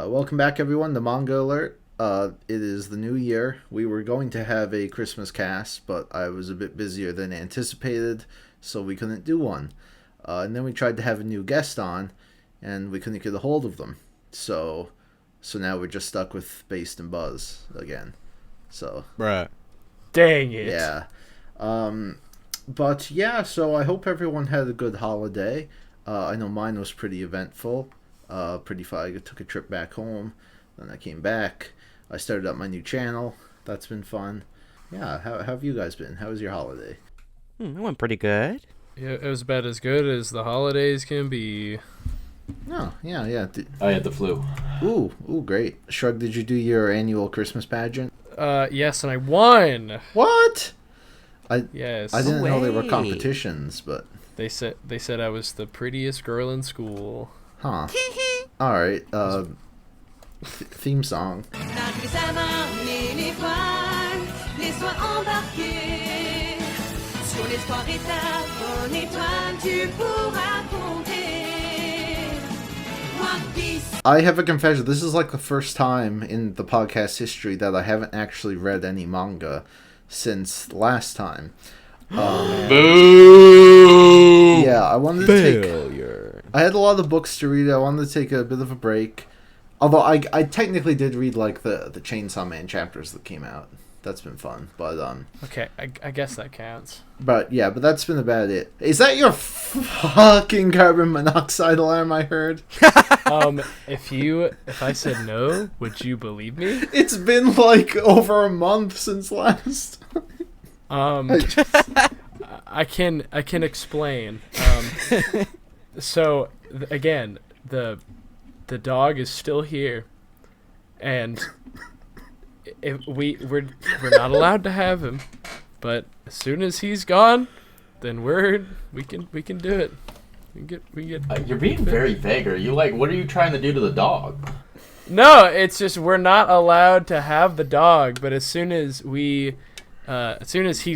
Welcome back, everyone, to Manga Alert. It is the new year. We were going to have a Christmas cast, but I was a bit busier than anticipated, so we couldn't do one. And then we tried to have a new guest on, and we couldn't get a hold of them. So now we're just stuck with Based and Buzz again. So, Right. Dang it. yeah. But yeah, so I hope everyone had a good holiday. I know mine was pretty eventful. Pretty fun. I took a trip back home. Then I came back. I started up my new channel. That's been fun. Yeah, how have you guys been? How was your holiday? It went pretty good. Yeah, it was about as good as the holidays can be. Oh, yeah. I had the flu. Ooh, great. Shrug, did you do your annual Christmas pageant? Yes, and I won. What? Yes. I didn't know there were way. competitions, but... They said I was the prettiest girl in school. Huh. Alright, theme song. I have a confession. This is like the first time in the podcast history that I haven't actually read any manga since last time. Boo! Yeah, I wanted to take... Failure. I had a lot of books to read. I wanted to take a bit of a break. Although I technically did read like the Chainsaw Man chapters that came out. That's been fun. But Okay, I guess that counts. but that's been about it. Is that your fucking carbon monoxide alarm I heard? If I said no, would you believe me? It's been like over a month since last. I can explain. So again, the dog is still here, and we're not allowed to have him. But as soon as he's gone, then we can do it. We get. You're being very vague. Are you like, what are you trying to do to the dog? No, it's just we're not allowed to have the dog. But as soon as he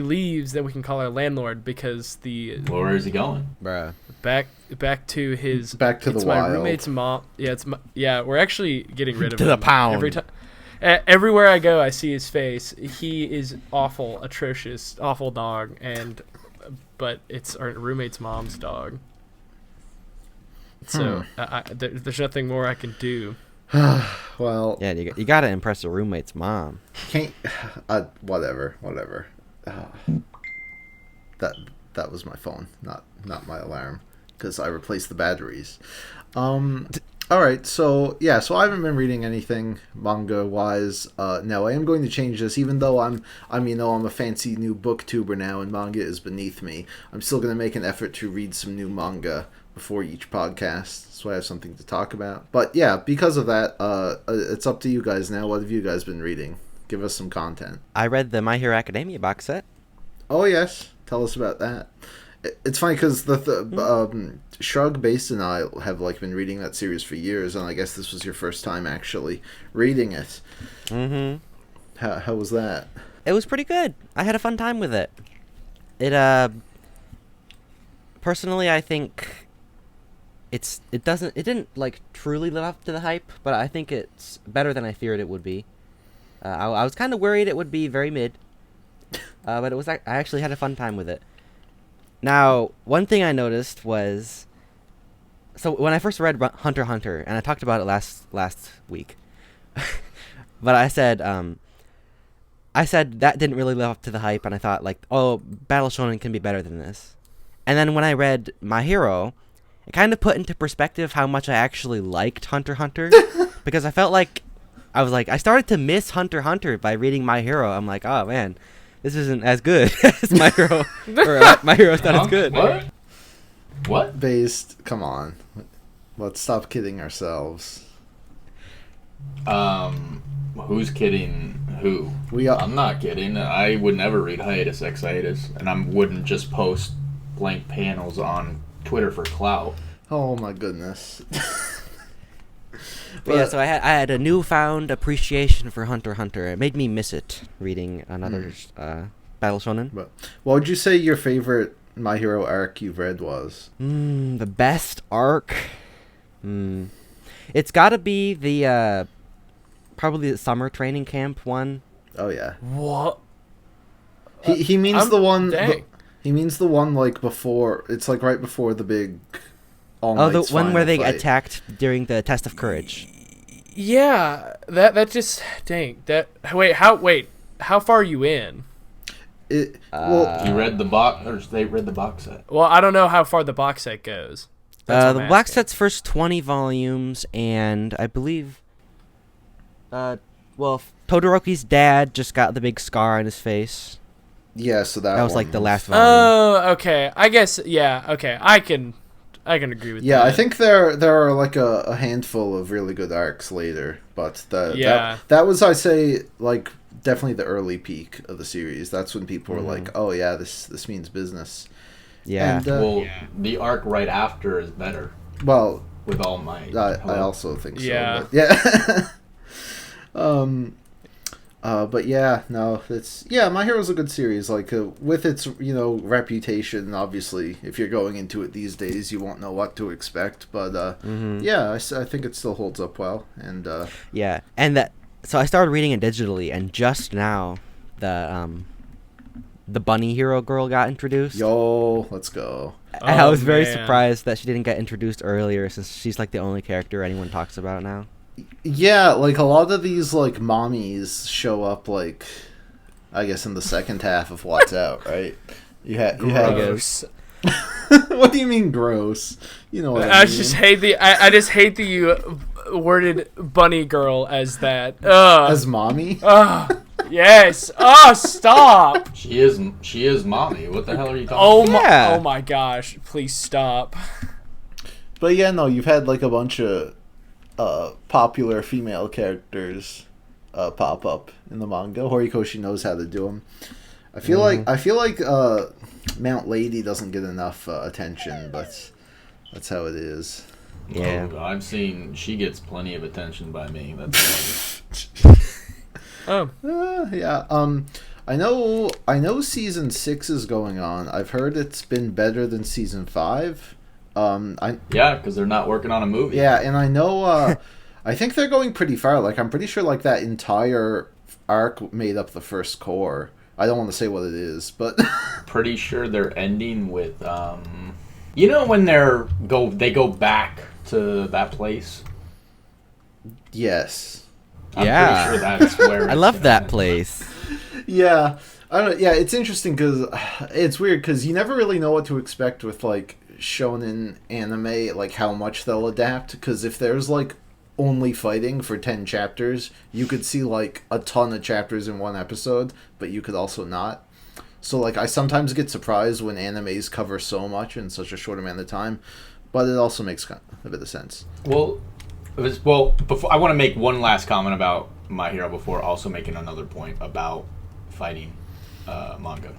leaves, then we can call our landlord because Where is he going? Bruh. back to his Back to the it's my wild. roommate's mom. Yeah, we're actually getting rid of To him the pound. every time. Everywhere I go, I see his face. He is awful, atrocious, awful dog, but it's our roommate's mom's dog. So there's nothing more I can do. Well, Yeah, you gotta impress your roommate's mom. can't. Whatever. That was my phone, not my alarm, because I replaced the batteries. All right, so I haven't been reading anything manga wise. No, I am going to change this, even though I'm a fancy new booktuber now, and manga is beneath me. I'm still going to make an effort to read some new manga before each podcast, so I have something to talk about. But yeah, because of that, it's up to you guys now. What have you guys been reading? Give us some content. I read the My Hero Academia box set. Oh yes, tell us about that. It's funny because the Shrug, Based, and I have like been reading that series for years, and I guess this was your first time actually reading it. Mm-hmm. How was that? It was pretty good. I had a fun time with it. It personally, I think it didn't like truly live up to the hype, but I think it's better than I feared it would be. I was kind of worried it would be very mid, but I actually had a fun time with it. Now, one thing I noticed was, so when I first read Hunter x Hunter, and I talked about it last week, but I said that didn't really live up to the hype, and I thought like, oh, Battle Shonen can be better than this. And then when I read My Hero, it kind of put into perspective how much I actually liked Hunter x Hunter, because I felt like I started to miss Hunter x Hunter by reading My Hero. I'm like, oh man, this isn't as good as My Hero. My Hero's not as good. What? Based, come on. Let's stop kidding ourselves. Who's kidding who? I'm not kidding. I would never read Hiatus X Hiatus, and I wouldn't just post blank panels on Twitter for clout. Oh my goodness. But yeah, so I had a newfound appreciation for Hunter x Hunter. It made me miss it reading another Battle Shonen. But what would you say your favorite My Hero arc you've read was? The best arc? It's got to be the probably the summer training camp one. Oh yeah. What? He means the one. Dang. He means the one like before. It's like right before the big. The one where they fight. attacked during the test of courage. Yeah, that just dang that. Wait, how far are you in? You read the box, or they read the box set? Well, I don't know how far the box set goes. The box set's first 20 volumes, and I believe, Todoroki's dad just got the big scar on his face. Yeah, so that was one like the last volume. Oh, okay. I guess yeah. Okay, I can agree with that. Yeah, I think there are like a handful of really good arcs later, but that was, I say, like definitely the early peak of the series. That's when people were like, "Oh yeah, this means business." Yeah. And, the arc right after is better. Well, with All Might. I also think so. Yeah. But yeah. But yeah, no, My Hero's a good series. Like with its reputation, obviously, if you're going into it these days, you won't know what to expect. But yeah, I think it still holds up well. And yeah, and so I started reading it digitally, and just now the bunny hero girl got introduced. Yo, let's go. And I was very surprised that she didn't get introduced earlier, since she's like the only character anyone talks about now. Yeah, like a lot of these like mommies show up like, I guess in the second half of What's Out, right? You had gross. What do you mean gross? You know what I mean. I just hate the worded bunny girl as that. Ugh. As mommy? Yes. Stop. She is mommy. What the hell are you talking about? Oh my gosh. Please stop. But yeah, no, you've had like a bunch of popular female characters pop up in the manga. Horikoshi knows how to do them. I feel like Mount Lady doesn't get enough attention, but that's how it is. Yeah. Oh, I've seen she gets plenty of attention by me. That's yeah. I know season 6 is going on. I've heard it's been better than season 5. Because they're not working on a movie. Yeah, and I know. I think they're going pretty far. Like, I'm pretty sure like that entire arc made up the first core. I don't want to say what it is, but pretty sure they're ending with when they go back to that place. Yes. I'm pretty sure that's where I love that place. Yeah. I don't. Yeah, it's interesting because it's weird because you never really know what to expect with like shonen anime, like how much they'll adapt. Because if there's like only fighting for 10 chapters, you could see like a ton of chapters in one episode, but you could also not. So like I sometimes get surprised when animes cover so much in such a short amount of time, but it also makes a bit of sense. Before I want to make one last comment about My Hero before also making another point about fighting manga.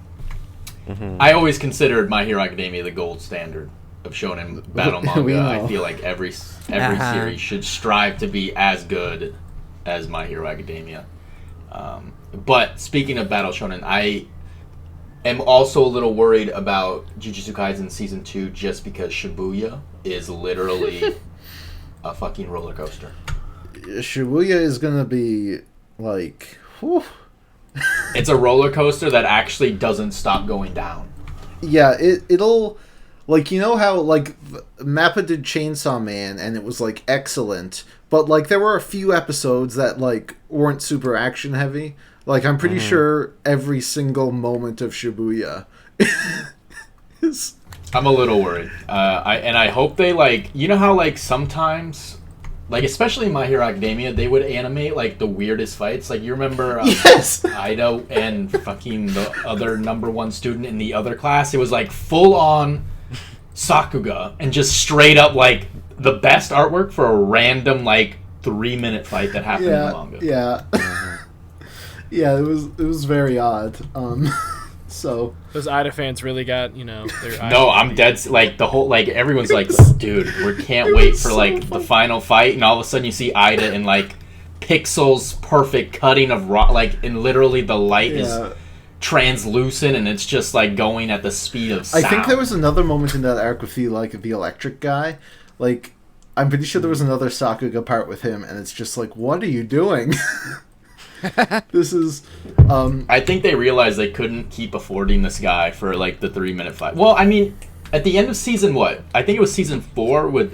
Mm-hmm. I always considered My Hero Academia the gold standard of shonen battle manga. I feel like every series should strive to be as good as My Hero Academia. But speaking of battle shonen, I am also a little worried about Jujutsu Kaisen Season 2 just because Shibuya is literally a fucking roller coaster. Shibuya is gonna be like, whew. It's a roller coaster that actually doesn't stop going down. Yeah, it'll like, you know how like Mappa did Chainsaw Man and it was like excellent, but like there were a few episodes that like weren't super action heavy. Like I'm pretty sure every single moment of Shibuya is. I'm a little worried. I hope they like, you know how like sometimes, like especially in My Hero Academia, they would animate like the weirdest fights. Like you remember yes! Ido and fucking the other number 1 student in the other class? It was like full on Sakuga and just straight up like the best artwork for a random like 3-minute fight that happened in the manga. Yeah. Yeah, it was very odd. So those Ida fans really got, their No, I'm dead. Like the whole, like everyone's like, dude, we can't wait for like the final fight, and all of a sudden you see Ida in like pixels perfect cutting of rock, like, and literally the light is translucent, and it's just like going at the speed of sound. I think there was another moment in that arc with the electric guy, like I'm pretty sure there was another Sakuga part with him, and it's just like, what are you doing? This is, I think they realized they couldn't keep affording this guy for like the 3-minute fight. Well, I mean, at the end of season I think it was season 4 with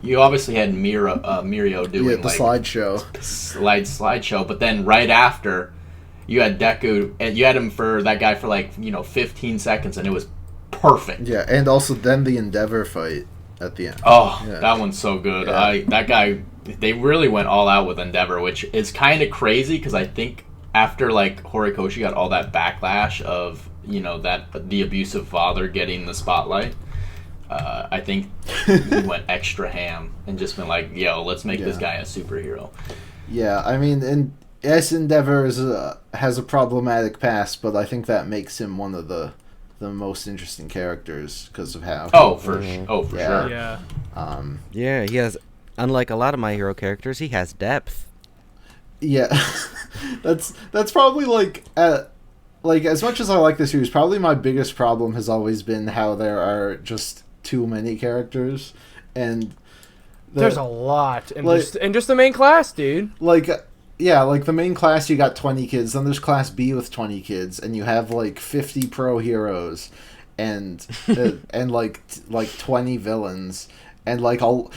you obviously had Mirio doing the like slideshow. slideshow, but then right after you had Deku, and you had him for that guy for like 15 seconds, and it was perfect. Yeah, and also then the Endeavor fight at the end. Oh, yeah. That one's so good. Yeah. That guy, they really went all out with Endeavor, which is kind of crazy because I think after like Horikoshi got all that backlash of that the abusive father getting the spotlight, I think he went extra ham and just been like, "Yo, let's make this guy a superhero." Yeah, I mean, and yes, Endeavor has a problematic past, but I think that makes him one of the most interesting characters because of how. For sure. Yeah. Yeah, he has. Unlike a lot of My Hero characters, he has depth. Yeah, that's probably like as much as I like this series, probably my biggest problem has always been how there are just too many characters, and there's a lot, and like, just the main class, dude. Like, yeah, like the main class, you got 20 kids. Then there's Class B with 20 kids, and you have like 50 pro heroes, and and like 20 villains. And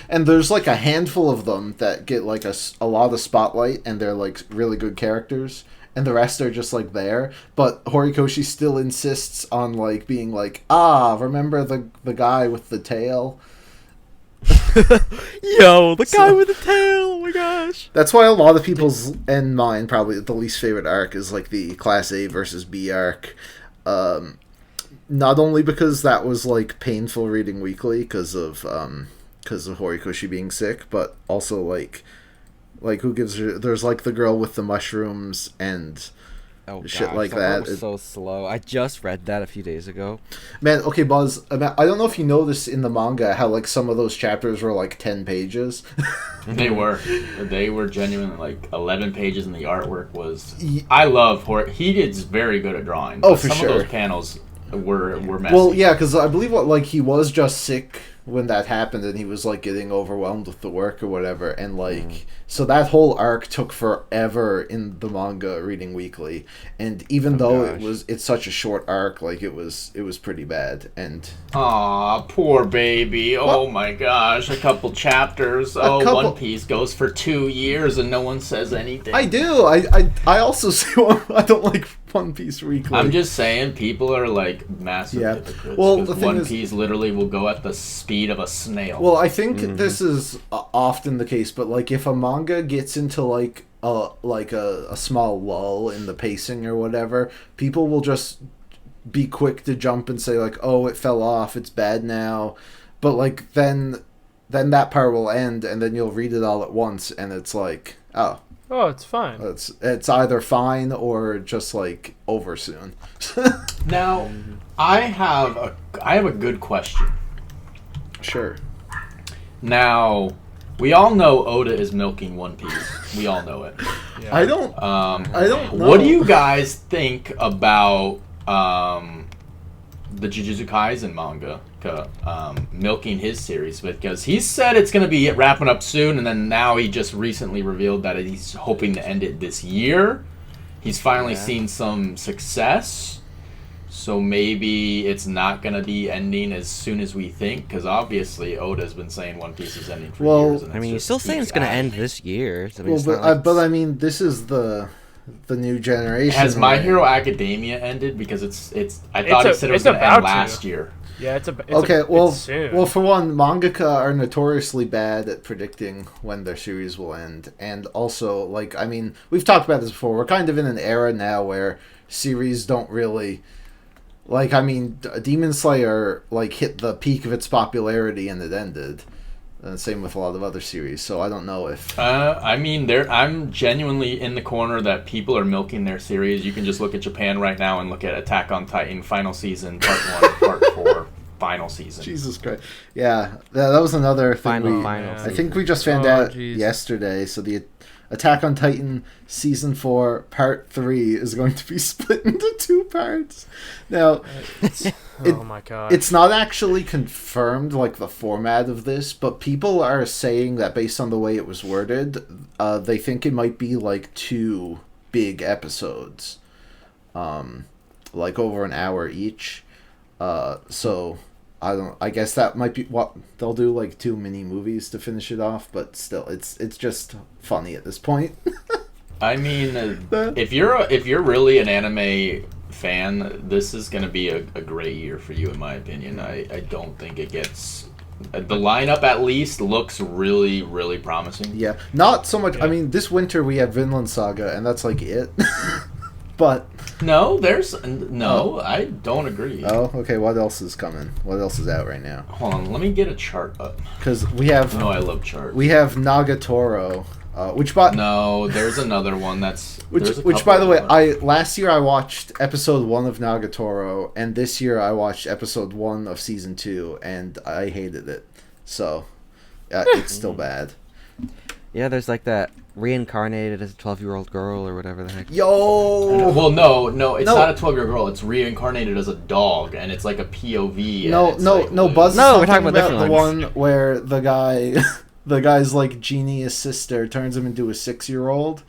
and there's like a handful of them that get like a lot of spotlight, and they're like really good characters, and the rest are just like there. But Horikoshi still insists on like being like, remember the guy with the tail? Yo, the guy with the tail! Oh my gosh! That's why a lot of people's and mine probably the least favorite arc is like the Class A versus B arc. Not only because that was like painful reading weekly because of Horikoshi being sick, but also like who gives her? There's like the girl with the mushrooms and shit gosh, like that that. was so slow. I just read that a few days ago. Man, okay, Buzz. I don't know if you noticed in the manga how like some of those chapters were like 10 pages. They were genuinely like 11 pages, and the artwork was. I love He is very good at drawing. Oh, for some sure. Of those panels were messy. Well, yeah, because I believe he was just sick when that happened, and he was like getting overwhelmed with the work or whatever, and like so that whole arc took forever in the manga reading weekly, and even though it's such a short arc, like it was pretty bad. And aw, poor baby. Oh my gosh, a couple chapters. One Piece goes for 2 years and no one says anything. I do. I also say I don't like One Piece weekly. I'm just saying, people are like massive hypocrites. Well, the thing One Piece literally will go at the speed of a snail. Well, I think this is often the case, but like if a manga gets into like a small lull in the pacing or whatever, people will just be quick to jump and say like, "Oh, it fell off. It's bad now." But like then that part will end, and then you'll read it all at once, and it's like, oh, it's fine. It's either fine or just like over soon. Now, I have a good question. Sure. Now, we all know Oda is milking One Piece. We all know it. Yeah. I don't know. What do you guys think about the Jujutsu Kaisen manga milking his series? Because he said it's going to be wrapping up soon, and then now he just recently revealed that he's hoping to end it this year. He's finally seen some success. So maybe it's not going to be ending as soon as we think, because obviously Oda's been saying One Piece is ending for years. And he's still saying it's going to end this year. I mean, but I mean, this is the new generation. Has My Hero Academia ended? Because I thought he said it was going to end last year. Yeah, it's soon. Well, for one, mangaka are notoriously bad at predicting when their series will end, and also, like, I mean, we've talked about this before. We're kind of in an era now where series don't really. Like, I mean, Demon Slayer, like, hit the peak of its popularity and it ended. And same with a lot of other series, so I don't know if... I mean, I'm genuinely in the corner that people are milking their series. You can just look at Japan right now and look at Attack on Titan, final season, part 1, part 4, final season. Jesus Christ. Yeah, that was another thing. Final I think we just found out yesterday. So the Attack on Titan Season 4 Part 3 is going to be split into 2 parts. Now, oh my god. it's not actually confirmed, like, the format of this, but people are saying that based on the way it was worded, they think it might be, like, 2 big episodes. Like, over an hour each. So... I guess that might be what they'll do, like 2 mini movies to finish it off, but still, it's just funny at this point. I mean, if you're really an anime fan, this is going to be a great year for you, in my opinion. I don't think it gets... The lineup, at least, looks really, really promising. Yeah, not so much... I mean, this winter we have Vinland Saga, and that's like it. But... No, I don't agree. Oh, okay, what else is coming? What else is out right now? Hold on, let me get a chart up. Because we have... No, I love charts. We have Nagatoro, No, there's another one that's... Which by the way, last year I watched episode 1 of Nagatoro, and this year I watched episode 1 of season 2, and I hated it. So, it's still bad. Yeah, there's like that reincarnated as a 12-year-old girl or whatever the heck. Yo! Well, no, it's not a 12-year-old girl. It's reincarnated as a dog, and it's like a POV. Buzz. No, we're talking about different the ones. one where the guy's like genius sister turns him into a 6-year-old,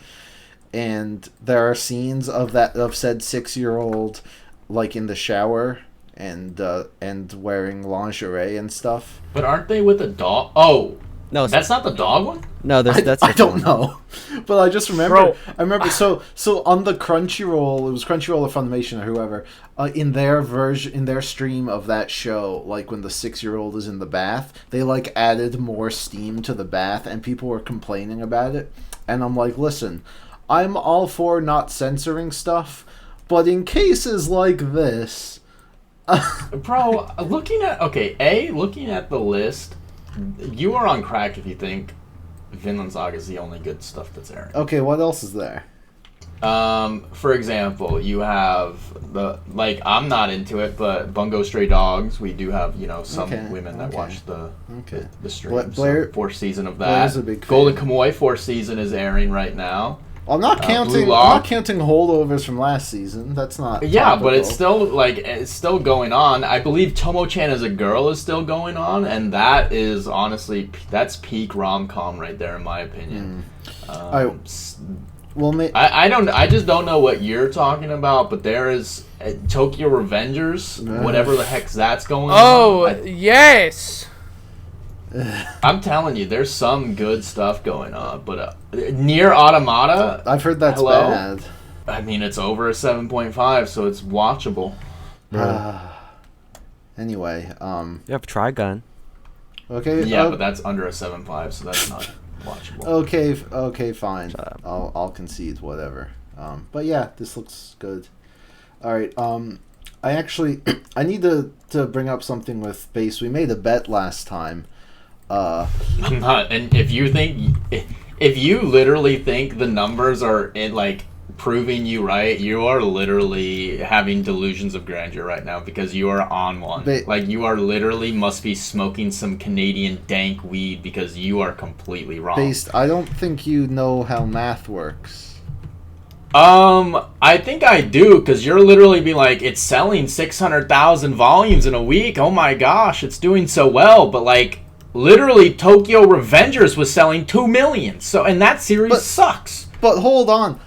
and there are scenes of said 6-year-old like in the shower and wearing lingerie and stuff. But aren't they with a dog? Oh. No, that's not the dog one? No, that's I don't know. But I just remember... Bro. I remember... So on the Crunchyroll, it was Crunchyroll or Funimation or whoever, in their stream of that show, like when the 6-year-old is in the bath, they like added more steam to the bath and people were complaining about it. And I'm like, listen, I'm all for not censoring stuff, but in cases like this... Bro, looking at the list... You are on crack if you think Vinland Saga is the only good stuff that's airing. Okay, what else is there? For example, you have I'm not into it, but Bungo Stray Dogs. We do have some women that watch the streams. Blair, 4th season of Blair's that. A big Golden fan. Kamuy 4th season is airing right now. I'm not counting holdovers from last season. That's not. Yeah, topical. but it's still going on. I believe Tomo-chan as a girl is still going on, and that is honestly peak rom-com right there in my opinion. I just don't know what you're talking about, but there is Tokyo Revengers, whatever the heck that's going on. Oh, yes. I'm telling you, there's some good stuff going on, but Nier Automata, I've heard that's bad. I mean, it's over a 7.5, so it's watchable. Anyway, you have Trigun. Okay. Yeah, but that's under a 7.5, so that's not watchable. Okay, fine. I'll concede whatever. But yeah, this looks good. All right. I need to bring up something with base. We made a bet last time. And if you literally think the numbers are proving you right, you are literally having delusions of grandeur right now because you are on one. You are literally must be smoking some Canadian dank weed because you are completely wrong. Based, I don't think you know how math works. I think I do, because you're literally being like, it's selling 600,000 volumes in a week. Oh my gosh, it's doing so well. But literally, Tokyo Revengers was selling 2 million. And that series sucks. But hold on.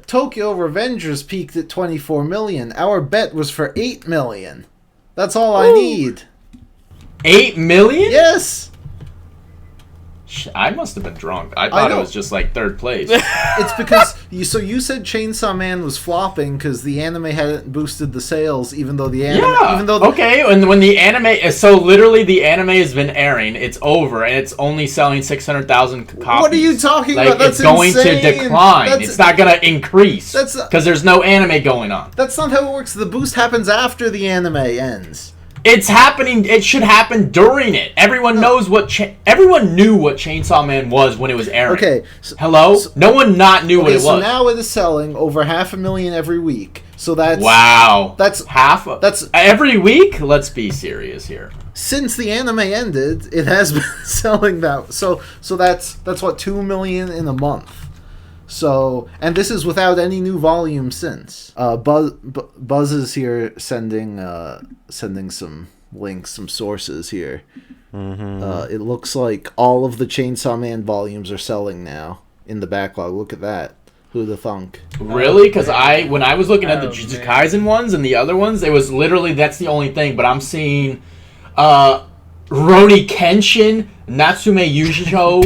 Tokyo Revengers peaked at 24 million. Our bet was for 8 million. That's all I need. 8 million? Yes. I must have been drunk. I thought it was just 3rd place. It's because you said Chainsaw Man was flopping because the anime hadn't boosted the sales, even though the anime. Okay, and when the anime, so literally the anime has been airing, it's over, and it's only selling 600,000 copies. What are you talking about? That's it's going insane. to decline. It's not going to increase because there's no anime going on. That's not how it works. The boost happens after the anime ends. It's happening. It should happen during it. Everyone knows everyone knew what Chainsaw Man was when it was airing. Okay. Hello? No one not knew what it was. So now it is selling over 500,000 every week. So that's wow. That's half. That's every week. Let's be serious here. Since the anime ended, it has been selling that. So that's what, 2 million in a month. So, and this is without any new volume since. Buzz is here sending some links, some sources here. Mm-hmm. It looks like all of the Chainsaw Man volumes are selling now in the backlog. Look at that. Who'da thunk? Really? Because when I was looking at the Jujutsu man. Kaisen ones and the other ones, it was literally that's the only thing. But I'm seeing Rurouni Kenshin, Natsume Yujo,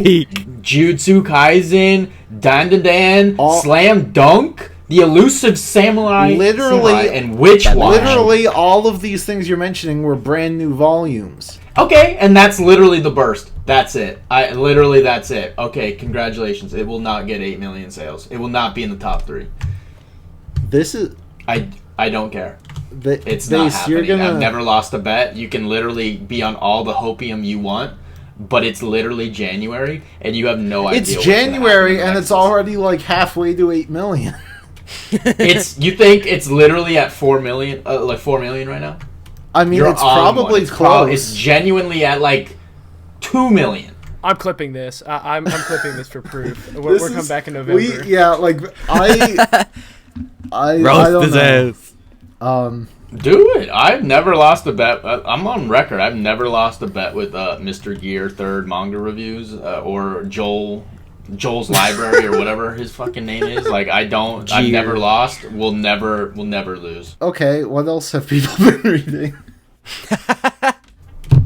Jujutsu Kaisen, Dandadan, Slam Dunk, The Elusive Samurai, and Witch Watch. Literally, all of these things you're mentioning were brand new volumes. Okay, and that's literally the burst. That's it. That's it. Okay, congratulations. It will not get 8 million sales. It will not be in the top 3. This is... I don't care. It's not happening. I've never lost a bet. You can literally be on all the hopium you want, but it's literally January, and you have no idea. It's January, and it's already like halfway to 8 million. You think it's literally at 4 million, like 4 million right now? I mean, it's probably close. It's genuinely at like 2 million. I'm clipping this. I'm clipping this for proof. We're coming back in November. I don't know. Do it. I've never lost a bet. I'm on record. I've never lost a bet with Mr. Gear Third Manga Reviews or Joel's Library or whatever his fucking name is. Like I've never lost. We'll never lose. Okay, what else have people been reading?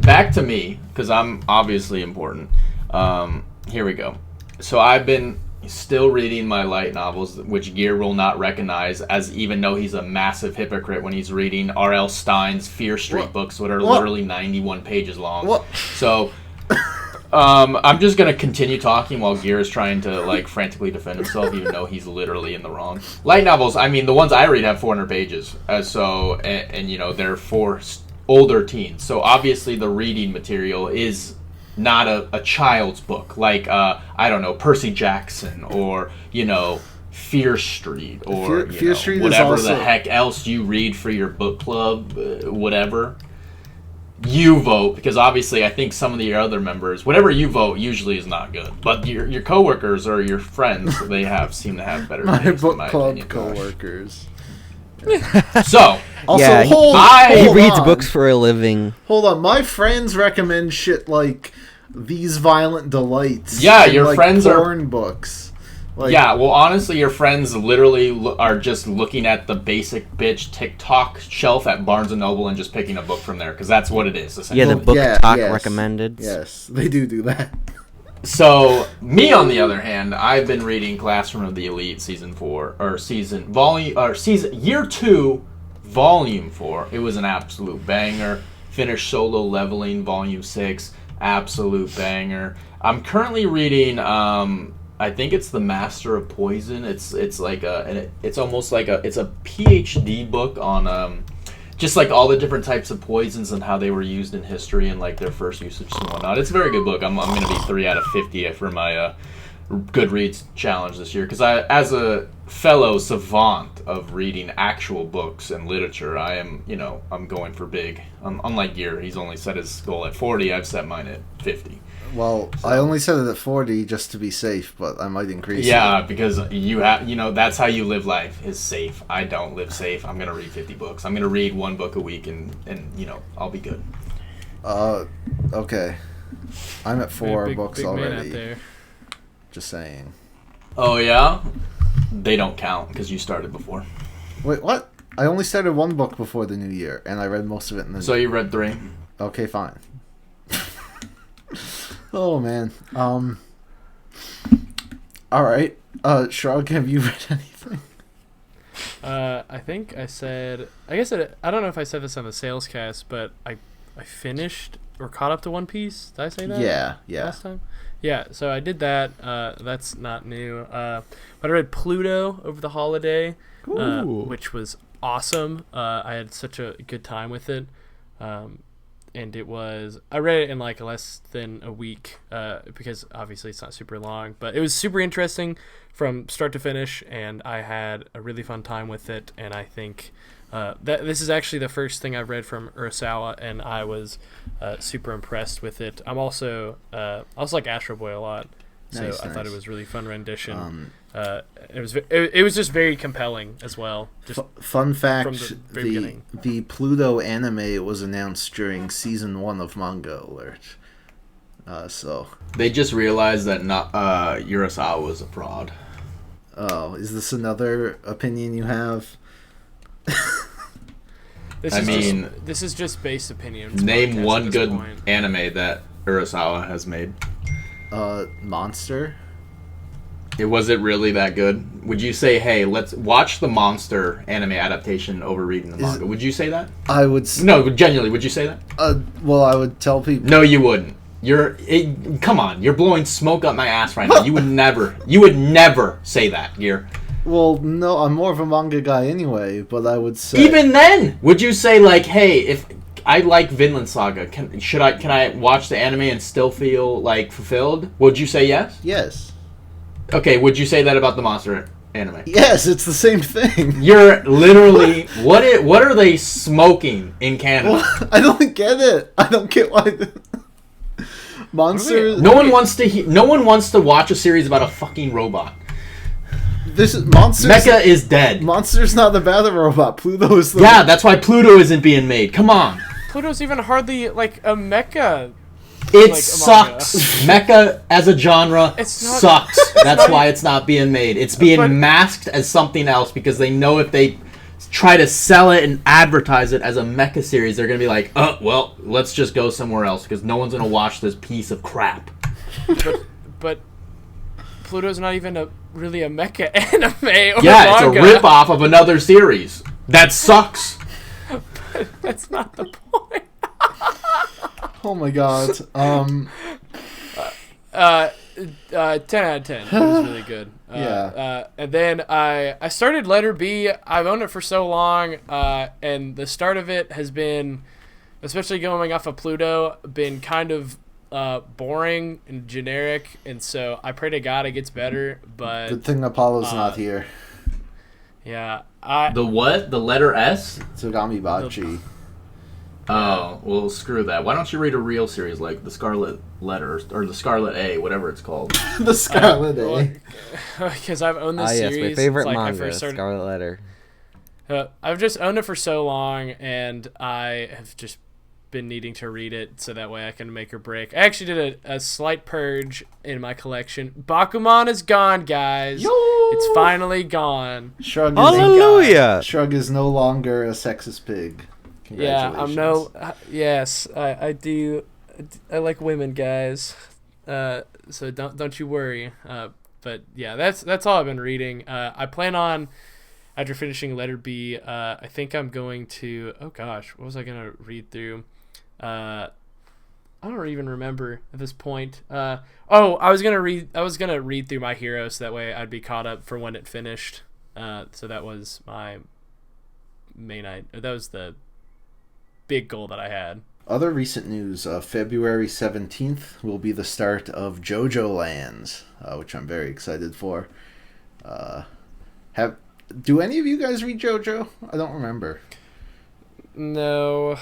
Back to me, because I'm obviously important. Here we go. So I've been still reading my light novels, which Gear will not recognize, as even though he's a massive hypocrite when he's reading R.L. Stein's Fear Street books, that are literally 91 pages long. So I'm just going to continue talking while Gear is trying to like frantically defend himself, even though he's literally in the wrong. Light novels, I mean, the ones I read have 400 pages. And you know, they're for older teens. So obviously the reading material is not a child's book, like I don't know, Percy Jackson, or you know, Fear Street, or Fear Street whatever is also... the heck else you read for your book club, whatever. You vote, because obviously I think some of the other members, whatever you vote usually is not good. But your coworkers or your friends, seem to have better my taste, book in my club opinion. coworkers. So Also, yeah, he reads books for a living. Hold on, my friends recommend shit like These Violent Delights. Yeah, and, your like, friends porn books. Like, yeah, well, honestly, your friends literally are just looking at the basic bitch TikTok shelf at Barnes & Noble and just picking a book from there, because that's what it is, essentially. Yeah, the book talk recommended. Yes, they do that. So, me, on the other hand, I've been reading Classroom of the Elite Year 2, Volume 4. It was an absolute banger. Finished Solo Leveling, Volume 6. Absolute banger. I'm currently reading, I think it's The Master of Poison. It's like it's almost like it's a PhD book on just like all the different types of poisons and how they were used in history and like their first usage and whatnot. It's a very good book. I'm going to be 3 out of 50 for my Goodreads challenge this year, because as a fellow savant of reading actual books and literature, I'm going for big. Unlike Gear, he's only set his goal at 40. I've set mine at 50. Well, so. I only set it at 40 just to be safe, but I might increase it. Yeah, because you have, that's how you live life, is safe. I don't live safe. I'm going to read 50 books. I'm going to read 1 book a week, and I'll be good. Okay. I'm at 4 books big already. Man out there. Just saying. Oh, yeah? They don't count, because you started before. Wait, what? I only started 1 book before the new year, and I read most of it in the... So you read 3? Okay, fine. Oh, man. Alright. Shrug, have you read anything? I think I said... I guess I don't know if I said this on the sales cast, but I finished or caught up to One Piece. Did I say that? Yeah. Last time? Yeah, so I did that. That's not new. But I read Pluto over the holiday, which was awesome. I had such a good time with it. and I read it in like less than a week because obviously it's not super long, but it was super interesting from start to finish, and I had a really fun time with it. And I think that this is actually the first thing I've read from Urasawa, and I was super impressed with it. I also like Astro Boy a lot, so I thought it was a really fun rendition. It was just very compelling as well. Just fun fact: from the very beginning. The Pluto anime was announced during season 1 of Manga Alert. So they just realized that not Urasawa was a fraud. Oh, is this another opinion you have? This is just base opinions. Name one good anime that Urasawa has made. Monster. Was it really that good? Would you say, hey, let's watch the Monster anime adaptation over reading the manga? Would you say that? I would. No, genuinely, would you say that? Well, I would tell people. No, you wouldn't. Come on, you're blowing smoke up my ass right now. You would never say that, Gear. Well, no, I'm more of a manga guy anyway, but I would say... Even then, would you say, like, hey, if I like Vinland Saga, can I watch the anime and still feel, like, fulfilled? Would you say yes? Yes. Okay, would you say that about the Monster anime? Yes, it's the same thing. You're literally... What are they smoking in Canada? Well, I don't get it. I don't get why... Monster... No one wants to watch a series about a fucking robot. This is Monster. Mecha is dead. Monster's not the battle robot. Pluto is the... Yeah, that's why Pluto isn't being made. Come on. Pluto's even hardly like a mecha. It like sucks. Mecha as a genre sucks. That's why it's not being made. It's being masked as something else because they know if they try to sell it and advertise it as a mecha series, they're going to be like, well, let's just go somewhere else because no one's going to watch this piece of crap. But Pluto's not even really a mecha anime or yeah, manga. It's a rip-off of another series. That sucks. But that's not the point. Oh my god. 10 out of 10. It was really good. And then I started Letter B. I've owned it for so long, and the start of it has been, especially going off of Pluto, been kind of boring and generic, and so I pray to God it gets better. But good thing Apollo's not here. Yeah, the what? The letter S? Tsugami Bachi. Oh, well, screw that. Why don't you read a real series like The Scarlet Letter or The Scarlet A, whatever it's called? The Scarlet A. Because I've owned this series. Yes, my favorite since, manga, I first started... Scarlet Letter. I've just owned it for so long, and I have just been needing to read it so that way I can make or break. I actually did a slight purge in my collection. Bakuman is gone, guys. Yo! It's finally gone. Shrug Hallelujah! Shrug is no longer a sexist pig. Yeah, yes, I do. I like women, guys. So don't you worry. But yeah, that's all I've been reading. I plan on, after finishing Letter B, I think I'm going to. Oh gosh, what was I gonna read through? I don't even remember at this point. I was gonna read through My Hero so that way I'd be caught up for when it finished. So that was my that was the big goal that I had. Other recent news, February 17th will be the start of Jojo Lands, which I'm very excited for. Do any of you guys read Jojo? I don't remember. No.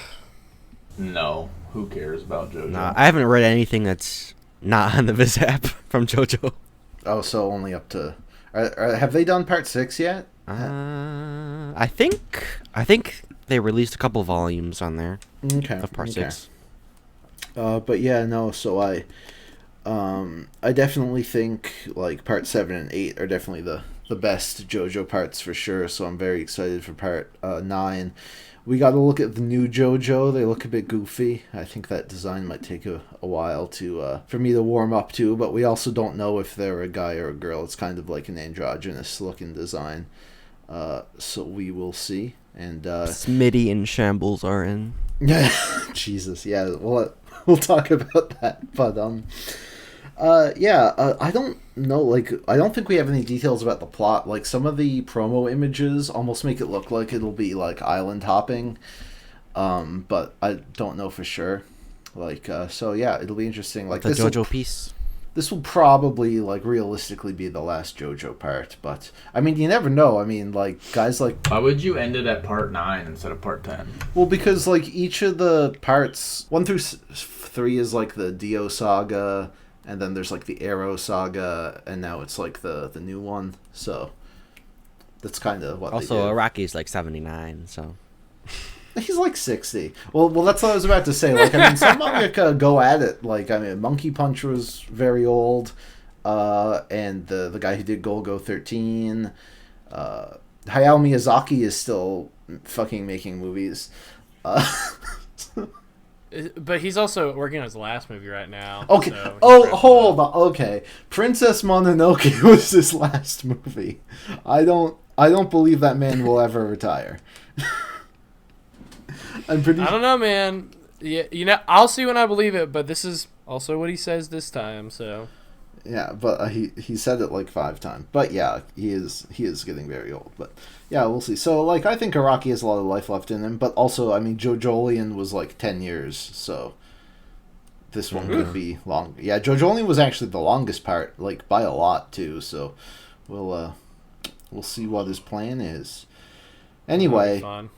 Who cares about Jojo? Nah, I haven't read anything that's not on the Viz app from Jojo. Oh, so only up to... have they done part 6 yet? I think they released a couple volumes on there. Okay. Of part 6. But yeah, no. So I definitely think like part 7 and 8 are definitely the best JoJo parts for sure. So I'm very excited for part 9. We got to look at the new JoJo. They look a bit goofy. I think that design might take a while to for me to warm up to. But we also don't know if they're a guy or a girl. It's kind of like an androgynous looking design. So we will see. And Smitty and Shambles are in. Yeah, Jesus. Yeah, we'll talk about that. But I don't know. Like, I don't think we have any details about the plot. Like, some of the promo images almost make it look like it'll be like island hopping. but I don't know for sure. Like, so yeah, it'll be interesting. Like The JoJo piece. This will probably, like, realistically be the last JoJo part, but I mean, you never know. I mean, like, guys like... Why would you end it at part 9 instead of part 10? Well, because, like, each of the parts, 1 through 3 is, like, the Dio saga, and then there's, like, the Arrow saga, and now it's, like, the new one, so that's kind of what Also, they do. Araki's like 79, so... He's like 60. Well, that's what I was about to say. Like, I mean, some manga go at it. Like, I mean, Monkey Punch was very old, and the guy who did Golgo 13, Hayao Miyazaki is still fucking making movies. But he's also working on his last movie right now. Okay. So Hold on. Okay, Princess Mononoke was his last movie. I don't believe that man will ever retire. I don't know, man. Yeah, you know, I'll see when I believe it, but this is also what he says this time, so. Yeah, but he said it like 5 times. But yeah, he is getting very old. But yeah, we'll see. So like, I think Araki has a lot of life left in him, but also, I mean, Jojolian was like 10 years, so this one could be long. Yeah, Jojolian was actually the longest part, like by a lot too. So we'll see what his plan is. Anyway.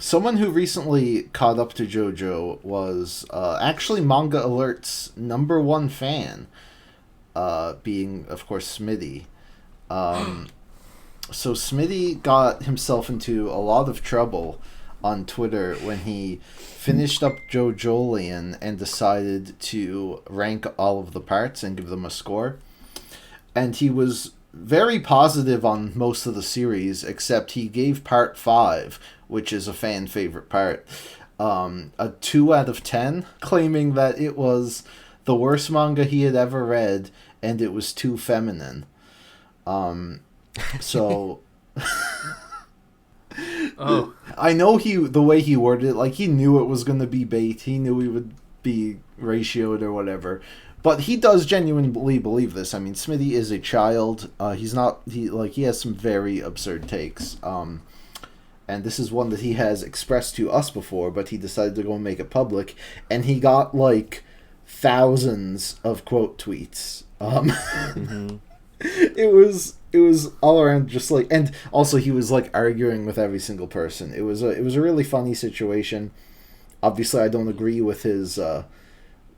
Someone who recently caught up to JoJo was actually Manga Alert's #1 fan, being, of course, Smitty. So Smitty got himself into a lot of trouble on Twitter when he finished up JoJolian and decided to rank all of the parts and give them a score. And he was very positive on most of the series, except he gave part 5, which is a fan favorite part, a 2 out of 10, claiming that it was the worst manga he had ever read and it was too feminine. So Oh, I know the way he worded it, like, he knew it was going to be bait. He knew he would be ratioed or whatever. But he does genuinely believe this. I mean, Smitty is a child. He has some very absurd takes. And this is one that he has expressed to us before, but he decided to go and make it public, and he got like thousands of quote tweets. It was all around just like, and also he was like arguing with every single person. It was a really funny situation. Obviously, I don't agree with his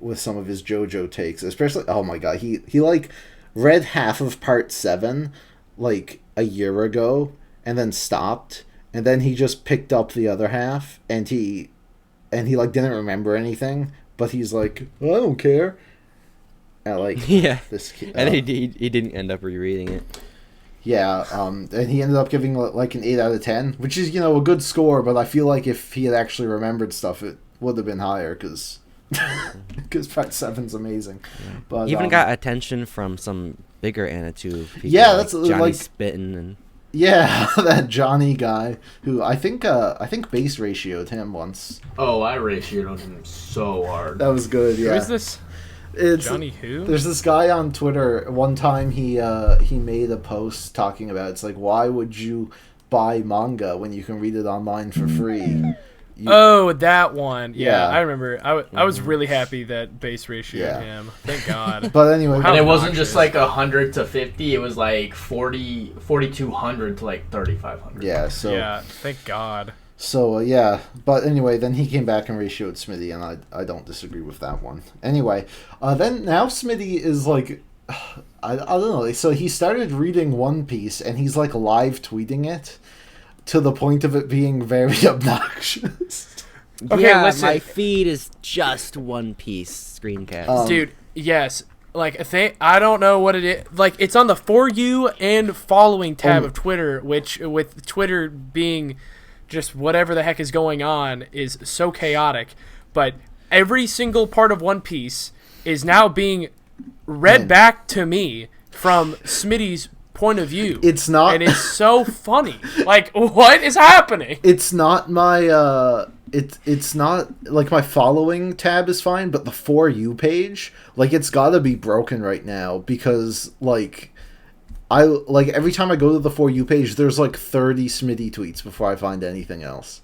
with some of his JoJo takes, especially. Oh my god, he like read half of part 7 like a year ago and then stopped. And then he just picked up the other half, and he like didn't remember anything, but he's like, I don't care. And like, yeah, this kid, and he didn't end up rereading it. Yeah, and he ended up giving like an 8 out of 10, which is, you know, a good score. But I feel like if he had actually remembered stuff, it would have been higher because part 7's amazing. Yeah. But he even got attention from some bigger Anatu people. Yeah, like that's Johnny like Spittin' and. Yeah, that Johnny guy who I think base ratioed him once. Oh, I ratioed him so hard. That was good. Yeah. Who is this? It's Johnny who? There's this guy on Twitter. One time he made a post talking about, it's like, why would you buy manga when you can read it online for free? Oh, that one. Yeah, Yeah. I remember. I was really happy that base ratio him. Thank God. But anyway, How And it wasn't obnoxious. just like 100 to 50. It was like 4,200 to like 3,500. yeah. So Yeah, thank God. So, yeah. But anyway, then he came back and ratioed Smitty, and I don't disagree with that one. Anyway, then now Smitty is like, I don't know. So he started reading One Piece, and he's like live tweeting it to the point of it being very obnoxious. Okay, yeah, listen. my feed is just One Piece screencast. Dude, yes. Like, I don't know what it is. Like, it's on the For You and Following tab of Twitter, which, with Twitter being just whatever the heck is going on, is so chaotic. But every single part of One Piece is now being read back to me from Smitty's point of view. It's not... And it's so funny. Like, what is happening? It's not my... It's not like my following tab is fine, but the For You page, like, it's gotta be broken right now because like every time I go to the For You page, there's like 30 Smitty tweets before I find anything else,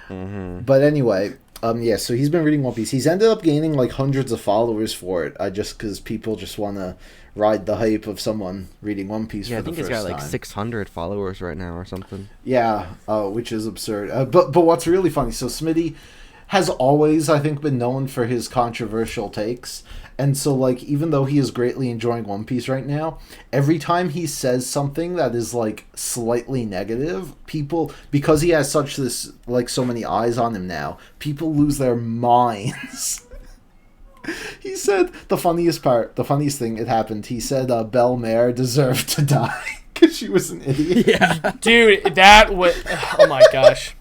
But anyway, yeah, so he's been reading One Piece. He's ended up gaining like hundreds of followers for it, just because people just want to ride the hype of someone reading One Piece for the first time. I think he's got like 600 followers right now or something. Yeah, which is absurd. But what's really funny, so Smitty has always, I think, been known for his controversial takes. And so, like, even though he is greatly enjoying One Piece right now, every time he says something that is, like, slightly negative, people, because he has so many eyes on him now, people lose their minds. He said, the funniest thing, it happened, he said Belle Mare deserved to die because she was an idiot. Yeah. Dude, that was, oh my gosh.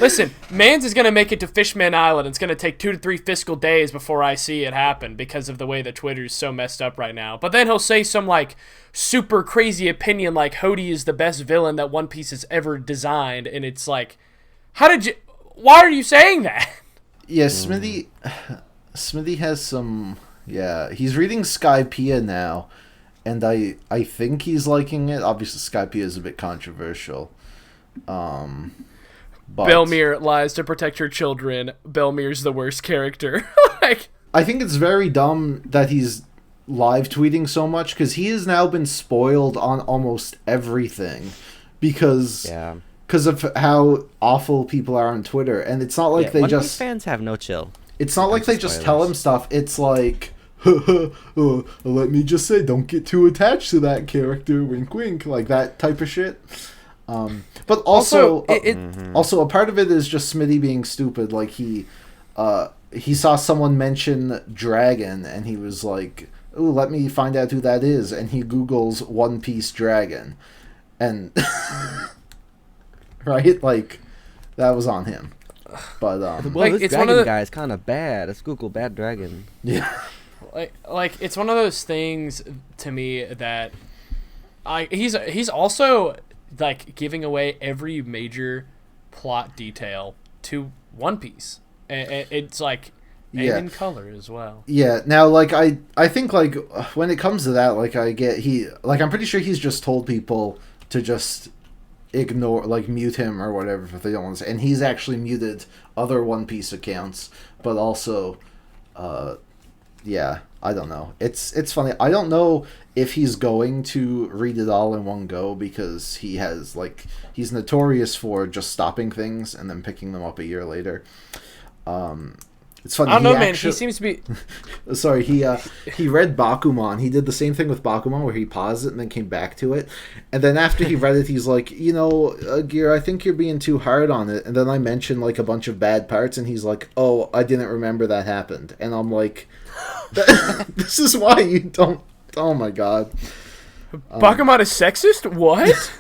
Listen, Mans is going to make it to Fishman Island. It's going to take 2 to 3 fiscal days before I see it happen because of the way that Twitter's so messed up right now. But then he'll say some, like, super crazy opinion like Hody is the best villain that One Piece has ever designed. And it's like, why are you saying that? Yeah, Smitty has some, yeah, he's reading Skypiea now. And I think he's liking it. Obviously, Skypiea is a bit controversial. But Belmere lies to protect her children. Belmere's the worst character. Like, I think it's very dumb that he's live tweeting so much because he has now been spoiled on almost everything because of how awful people are on Twitter. And it's not like One Piece fans have no chill. It's not like they just tell him stuff. It's like, let me just say, don't get too attached to that character. Wink, wink, like that type of shit. But also a part of it is just Smitty being stupid. Like he saw someone mention dragon, and he was like, "Ooh, let me find out who that is." And he Googles One Piece dragon, and right, like that was on him. But well, this dragon guy is kind of bad. Let's Google bad dragon. Yeah, like it's one of those things to me that he's also like giving away every major plot detail to One Piece. And it's like in color as well. Yeah. Now, like I think like when it comes to that, like I'm pretty sure he's just told people to just ignore, like mute him or whatever if they don't want to say. And he's actually muted other One Piece accounts, but also, yeah, I don't know. It's funny. I don't know if he's going to read it all in one go because he's notorious for just stopping things and then picking them up a year later. It's funny. I don't know, man. He seems to be. Sorry, he read Bakuman. He did the same thing with Bakuman where he paused it and then came back to it. And then after he read it, he's like, Gear, I think you're being too hard on it. And then I mentioned like a bunch of bad parts, and he's like, oh, I didn't remember that happened. And I'm like, this is why you don't. Oh my god. Bakuman is sexist? What?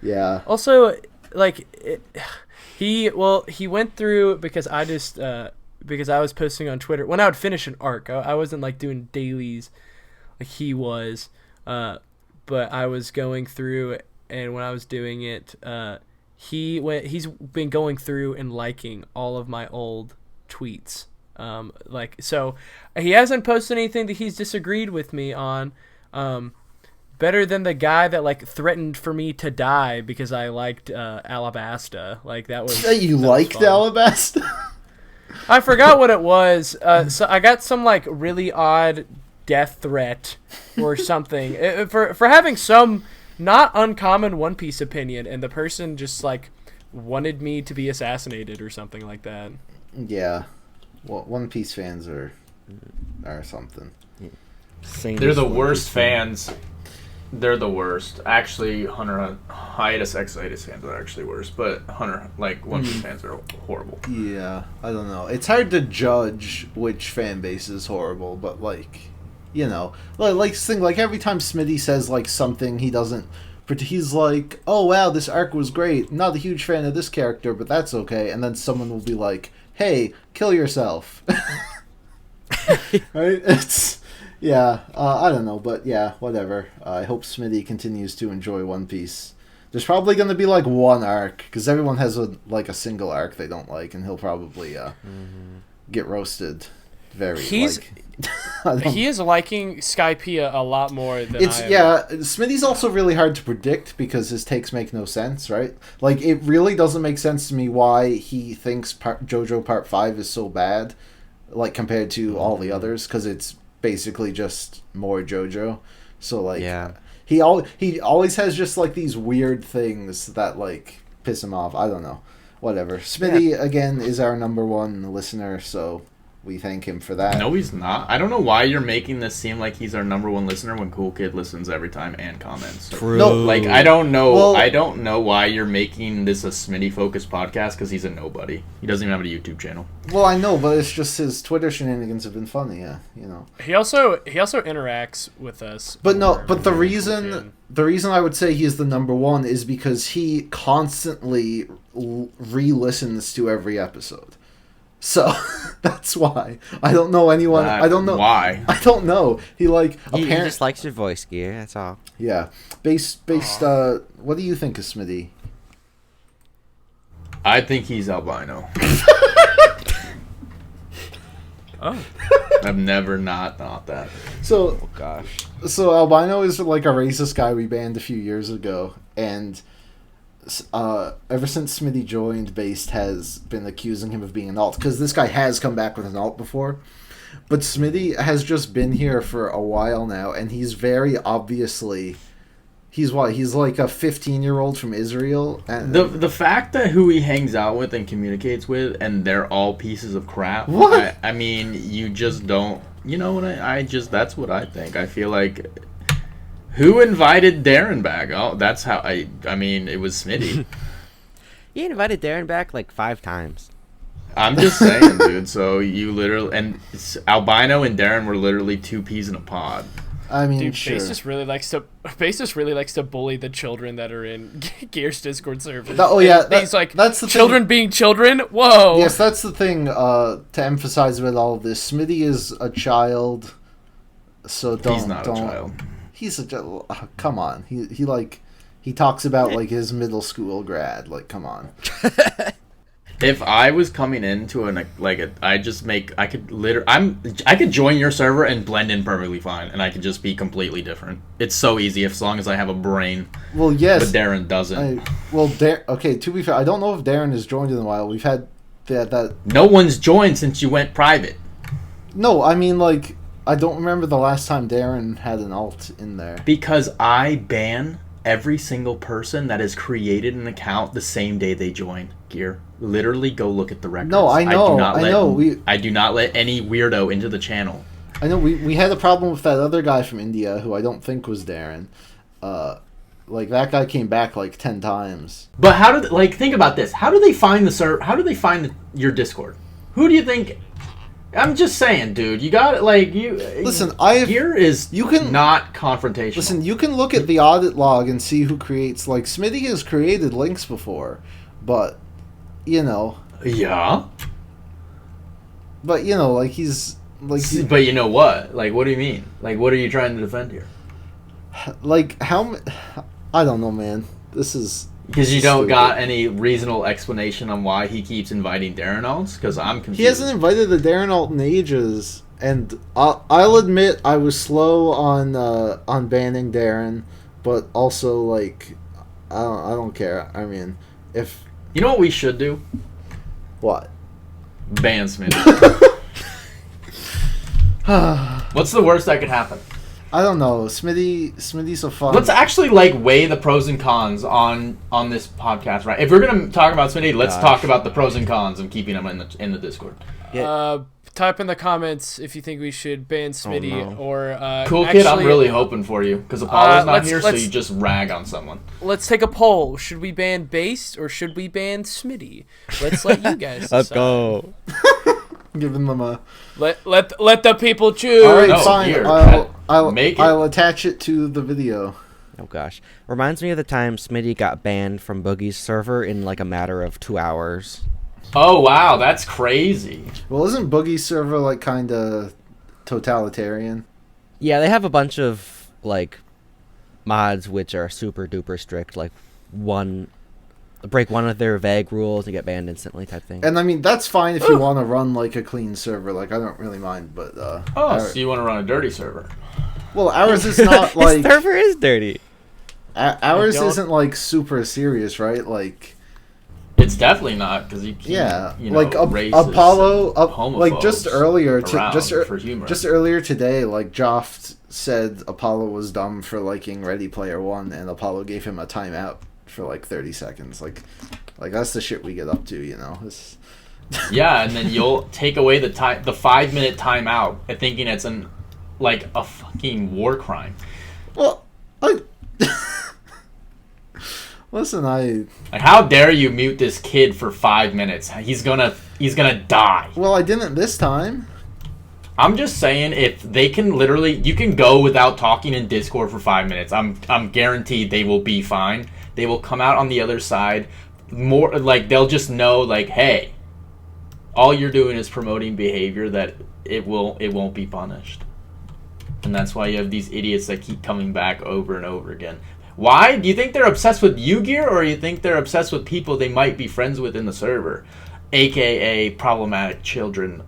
Yeah. Also, like, he went through because I was posting on Twitter when I would finish an arc. I wasn't like doing dailies like he was, but I was going through, and when I was doing it, he's been going through and liking all of my old tweets. So he hasn't posted anything that he's disagreed with me on. Better than the guy that like threatened for me to die because I liked Alabasta. Like that was. You liked Alabasta? I forgot what it was. So I got some like really odd death threat or something for having some not uncommon One Piece opinion, and the person just like wanted me to be assassinated or something like that. Yeah. Well, One Piece fans are something. They're the worst fans. They're the worst. Actually, Hunter Hiatus X-Itis fans are actually worse, but Hunter, like, One Piece fans are horrible. Yeah, I don't know. It's hard to judge which fan base is horrible, but, like, like every time Smitty says, like, something he doesn't... He's like, oh, wow, this arc was great. Not a huge fan of this character, but that's okay. And then someone will be like, hey, kill yourself. Right? Yeah, I don't know, but yeah, whatever. I hope Smitty continues to enjoy One Piece. There's probably going to be like one arc, because everyone has a single arc they don't like, and he'll probably get roasted very. He's he is liking Skypiea a lot more than I am. Yeah. Smitty's also really hard to predict because his takes make no sense, right? Like it really doesn't make sense to me why he thinks JoJo Part 5 is so bad, like compared to all the others, because it's basically just more JoJo. So like, Yeah. he always has just like these weird things that like piss him off. I don't know. Whatever. Smitty again is our number one listener, so we thank him for that. No, he's not. I don't know why you're making this seem like he's our number one listener when Cool Kid listens every time and comments. True. No, Like, I don't know. Well- I don't know why you're making this a Smitty focused podcast because he's a nobody. He doesn't even have a YouTube channel. Well, I know, but it's just his Twitter shenanigans have been funny. Yeah, you know. He also interacts with us. But no, more but the than reason Cool Kid. the reason I would say he is the number one is because he constantly re-listens to every episode. So that's why. I don't know anyone. I don't know why. I don't know. He like He apparently just likes your voice, Gear. That's all. yeah. Based. What do you think of Smitty? I think he's albino. Oh, I've never not thought that. So Oh gosh. So albino is like a racist guy we banned a few years ago, and ever since Smitty joined, Based has been accusing him of being an alt, because this guy has come back with an alt before. But Smitty has just been here for a while now, and he's very obviously... He's like a 15-year-old from Israel. And The fact that who he hangs out with and communicates with, and they're all pieces of crap. What? I mean, you just don't. You know what? I just that's what I think. I feel like who invited Darren back? Oh, that's how I mean, it was Smitty. He invited Darren back like 5 times. I'm just saying, dude. So you literally albino and Darren were literally 2 peas in a pod. I mean, dude, sure. Basis really likes to bully the children that are in Gear's Discord server. He's like, that's the children thing. being children. Whoa. Yes, that's the thing to emphasize with all of this. Smitty is a child, so don't. He's not a child. He's come on. He talks about like his middle school grad. Like, come on. If I was coming into I could join your server and blend in perfectly fine, and I could just be completely different. It's so easy as long as I have a brain. Well, yes, but Darren doesn't. Okay, to be fair, I don't know if Darren has joined in a while. We've had that. No one's joined since you went private. No, I mean like I don't remember the last time Darren had an alt in there. Because I ban every single person that has created an account the same day they join Gear. Literally go look at the records. No, I know. I do not let any weirdo into the channel. I know we had a problem with that other guy from India who I don't think was Darren. Like that guy came back like 10 times. But how did think about this? How do they find How do they find your Discord? Who do you think? I'm just saying, dude. You got it. Listen, Gear is not confrontational. Listen, you can look at the audit log and see who creates. Like Smitty has created links before, but you know. Yeah. But you know, like he's like. But you know what? Like, what do you mean? Like, what are you trying to defend here? Like how? I don't know, man. This is. Because you don't got any reasonable explanation on why he keeps inviting Darren alts? Because I'm confused. He hasn't invited the Darren alt in ages, and I'll admit I was slow on banning Darren, but also like I don't care. I mean, if you know what we should do? What? Ban Smitty. What's the worst that could happen? I don't know. Smitty's so fun. Let's actually weigh the pros and cons on this podcast, right? If we're gonna talk about Smitty, let's talk about the pros and cons of keeping him in the Discord. Type in the comments if you think we should ban Smitty or Cool Kid. I'm really hoping for you because Apollo's not here, so you just rag on someone. Let's take a poll. Should we ban Based or should we ban Smitty? Let's let you guys decide. Let's go. Giving them a let the people choose. all right, No, fine. here, I'll attach it to the video. Oh gosh, reminds me of the time Smitty got banned from Boogie's server in like a matter of 2 hours. Oh wow, that's crazy. Well, isn't Boogie's server like kind of totalitarian? Yeah, they have a bunch of like mods which are super duper strict. Like one break one of their vague rules and get banned instantly type thing. And I mean, that's fine if you want to run like a clean server. Like, I don't really mind, but so you want to run a dirty server? Well, ours is not like His server is dirty. Ours isn't like super serious, right? Like, it's definitely not because you can't. Like Apollo, like just earlier today, like Joft said Apollo was dumb for liking Ready Player One, and Apollo gave him a timeout for like 30 seconds. Like that's the shit we get up to, you know. Yeah, and then you'll take away the 5-minute timeout, thinking it's a fucking war crime. Well, listen, like, how dare you mute this kid for 5 minutes? He's gonna die. Well, I didn't this time. I'm just saying, if they can you can go without talking in Discord for 5 minutes. I'm guaranteed they will be fine. They will come out on the other side more like they'll just know, like, hey, all you're doing is promoting behavior that it won't be punished. And that's why you have these idiots that keep coming back over and over again. Why? Do you think they're obsessed with Yu-Gi-Oh, or you think they're obsessed with people they might be friends with in the server, aka problematic children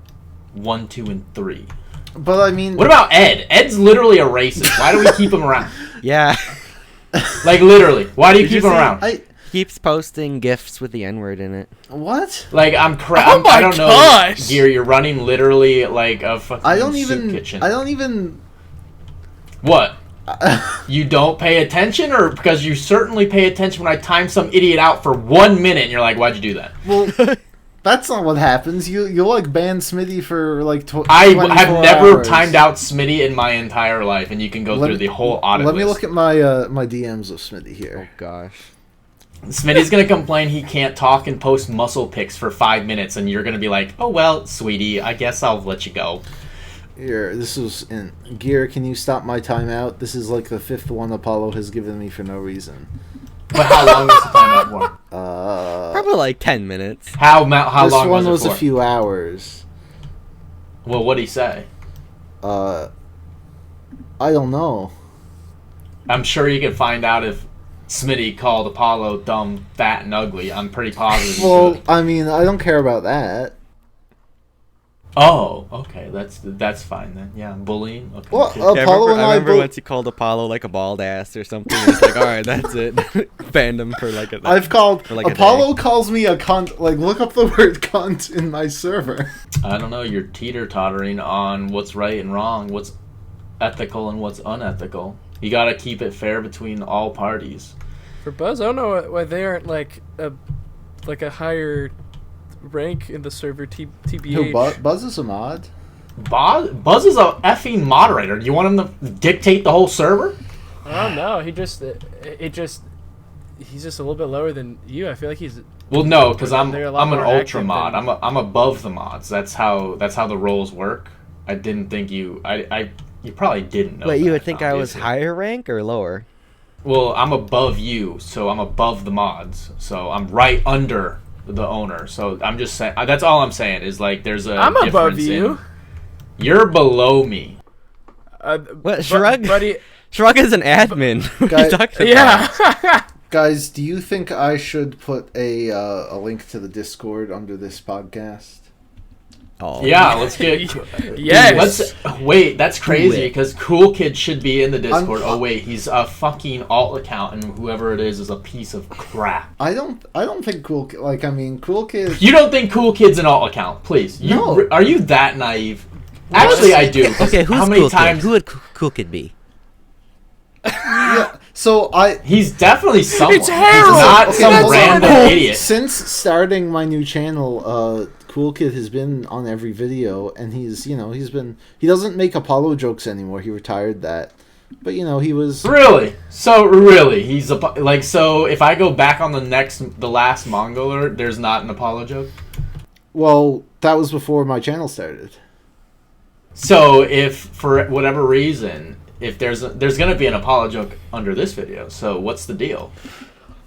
1, 2, and 3? But I mean, what about Ed? Ed's literally a racist. Why do we keep him around? Yeah. Like, literally, why do you keep him around? Keeps posting gifs with the N-word in it. What? Like, I don't know, Gear, you're running literally like a fucking soup kitchen. I don't even... What? You don't pay attention, or because you certainly pay attention when I time some idiot out for 1 minute and you're like, why'd you do that? Well, that's not what happens. You like ban Smitty for like 24 I have never hours. timed out Smitty in my entire life, and you can go through the whole audit Let list. me look at my my DMs of Smitty here. Oh gosh. Smitty's gonna complain he can't talk and post muscle pics for 5 minutes, and you're gonna be like, oh well, sweetie, I guess I'll let you go. Here, this was in Gear. Can you stop my timeout? This is like the 5th one Apollo has given me for no reason. But how long was the timeout for? Probably like 10 minutes. How long this one was it was for? a few hours. Well, what'd he say? I don't know. I'm sure you can find out if Smitty called Apollo dumb, fat, and ugly. I'm pretty positive. Well, I mean, I don't care about that. Oh, okay, that's fine then. Yeah, bullying. Okay. Well, Yeah, Apollo I remember once he called Apollo like a bald ass or something. He's like, all right, that's it. Banned him for like a. I've called like Apollo calls me a cunt. Like, look up the word cunt in my server. I don't know. You're teeter-tottering on what's right and wrong, what's ethical and what's unethical. You gotta keep it fair between all parties. For Buzz, I don't know why they aren't like a higher rank in the server. TBH. Who, Buzz is a mod? Buzz is a effing moderator. Do you want him to dictate the whole server? I don't know. He's just a little bit lower than you. I feel like he's. Well, no, because I'm an more ultra active mod. than- I'm above the mods. That's how the roles work. I didn't think you. You probably didn't know. Wait, you that, would think I was obviously. higher rank or lower? Well, I'm above you, so I'm above the mods. So I'm right under the owner. So I'm just saying. That's all I'm saying is like there's a. I'm above difference you. You're below me. What, Shrug? Buddy. Shrug is an admin. What are you talking about? Yeah. Guys, do you think I should put a link to the Discord under this podcast? Oh. Yeah, let's get. Yes. Wait, that's crazy it. because Cool Kid should be in the Discord. Oh wait, he's a fucking alt account, and whoever it is a piece of crap. I don't think Cool Kid. Like, I mean, Cool Kid. You don't think Cool Kid's an alt account? Please, No. Are you that naive? Actually, I do. Okay, who's How many Cool times? Kid? Who would Cool Kid be? Yeah. So He's definitely someone. It's Harold! He's not Okay, some hold on. random Cool. idiot. Since starting my new channel, Cool Kid has been on every video, and he doesn't make Apollo jokes anymore. He retired that, but he was. Really? So really, he's so. If I go back on the last Manga alert, there's not an Apollo joke. Well, that was before my channel started. So if for whatever reason, if there's gonna be an Apollo joke under this video, so what's the deal?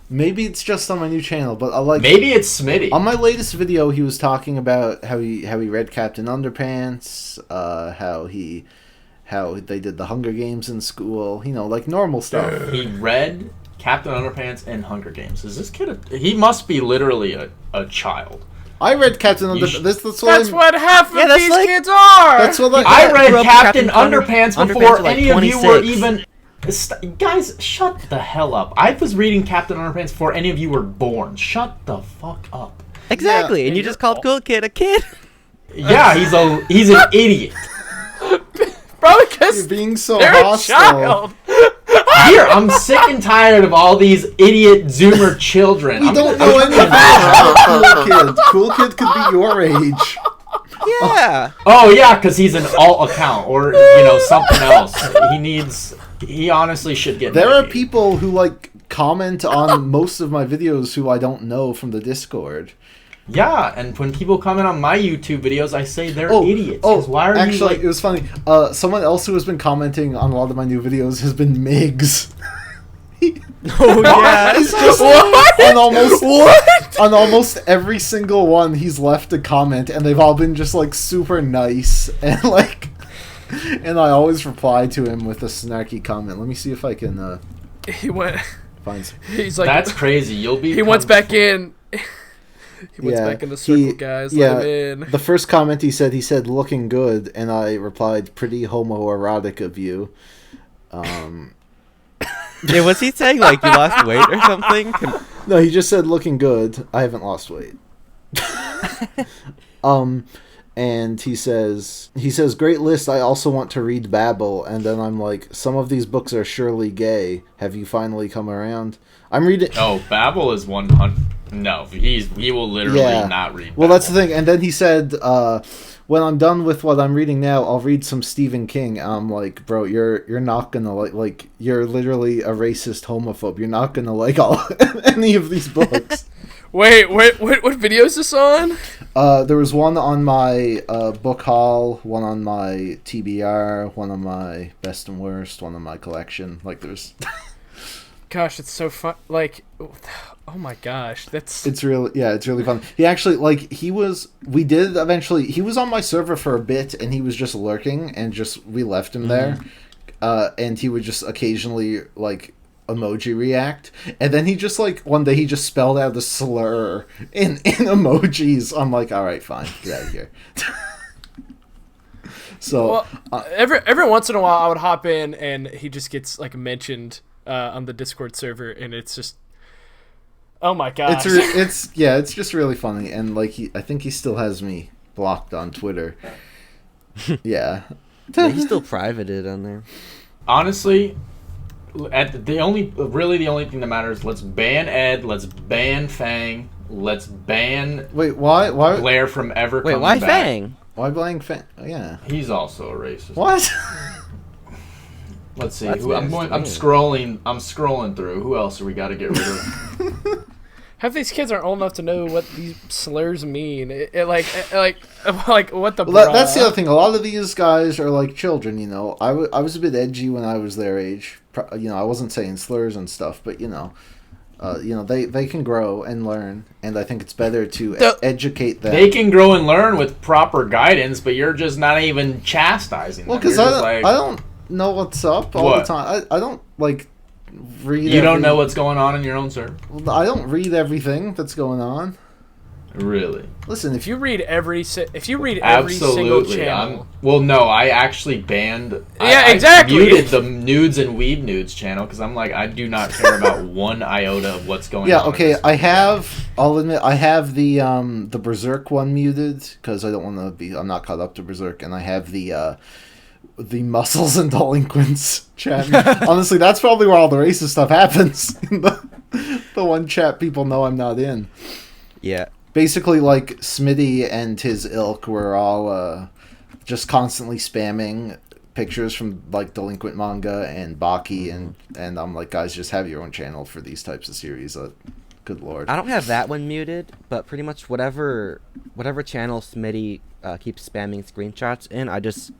Maybe it's just on my new channel, but Maybe it's Smitty. On my latest video, he was talking about how he read Captain Underpants, how they did the Hunger Games in school, like normal stuff. He read Captain Underpants and Hunger Games. Is this kid? He must be literally a child. I read Captain Underpants. That's what half of these like, kids are. That's what I read Captain Underpants before like any of you were 26. even. Guys, shut the hell up! I was reading Captain Underpants before any of you were born. Shut the fuck up. Exactly, Yeah, and you just called Cool Kid a kid. Yeah, he's an idiot. Probably You're because being so they're a hostile. child. Here, I'm sick and tired of all these idiot Zoomer children. We don't know anything about Cool Kid. Cool Kid could be your age. Yeah. Oh yeah, because he's an alt account or something else. He honestly should get. There are made. people who like comment on most of my videos who I don't know from the Discord. Yeah, and when people comment on my YouTube videos, I say they're idiots. Oh, Why are actually, you it was funny. Someone else who has been commenting on a lot of my new videos has been Migs. Oh yeah. He's just on almost every single one he's left a comment, and they've all been just like super nice and like, and I always reply to him with a snarky comment. Let me see if I can He went. find some. He's like. That's crazy. You'll be. He wants back in. He wants Yeah, back in the circle, guys. Let him in. The first comment he said looking good, and I replied pretty homoerotic of you. Yeah, was he saying like you lost weight or something? No, he just said looking good. I haven't lost weight. And he says great list. I also want to read Babel, and then I'm like, some of these books are surely gay. Have you finally come around? I'm reading. Oh, Babel is 100. No, he will literally not read. Well, Babel. that's the thing. And then he said, when I'm done with what I'm reading now, I'll read some Stephen King. And I'm like, bro, you're not gonna like you're literally a racist homophobe. You're not gonna like all any of these books. Wait, what video is this on? There was one on my book haul, one on my TBR, one on my best and worst, one on my collection. Like there's. Gosh, it's so fun. Like, oh my gosh, it's really fun. He actually he was on my server for a bit, and he was just lurking, and we left him there, and he would just occasionally like emoji react, and then he just like one day he just spelled out a slur in emojis. I'm like, all right, fine, get out of here. So every once in a while I would hop in and he just gets like mentioned on the Discord server, and it's just, oh my gosh, it's just really funny, and like I think he still has me blocked on Twitter. Yeah, he still privated on there. Honestly, the only thing that matters. Let's ban Ed. Let's ban Fang. Let's ban. Wait, why Blair from ever? Wait, why back. Fang? Why Blaine Fang? Oh, yeah, He's also a racist. What? Let's see. That's I'm weird. scrolling through. Who else do we got to get rid of? half these kids aren't old enough to know what these slurs mean. Like what the. Well, that's the other thing. A lot of these guys are like children. I was a bit edgy when I was their age. I wasn't saying slurs and stuff, but they can grow and learn, and I think it's better to educate them. They can grow and learn with proper guidance, but you're just not even chastising them. Well, because I don't know what's up all the time. I don't like read. You don't know what's going on in your own server? I don't read everything that's going on. Really? Listen, if you read every single Absolutely. channel. No, I actually banned. Exactly. I muted the Nudes and Weeb Nudes channel because I'm like, I do not care about one iota of what's going on. Yeah, okay. I'll admit, I have the Berserk one muted because I don't want to be. I'm not caught up to Berserk, and I have the Muscles and Delinquents chat. Honestly, that's probably where all the racist stuff happens. In the one chat people know I'm not in. Yeah. Basically, like, Smitty and his ilk were all just constantly spamming pictures from, like, Delinquent Manga and Baki, and I'm like, guys, just have your own channel for these types of series. Good lord. I don't have that one muted, but pretty much whatever channel Smitty keeps spamming screenshots in, I just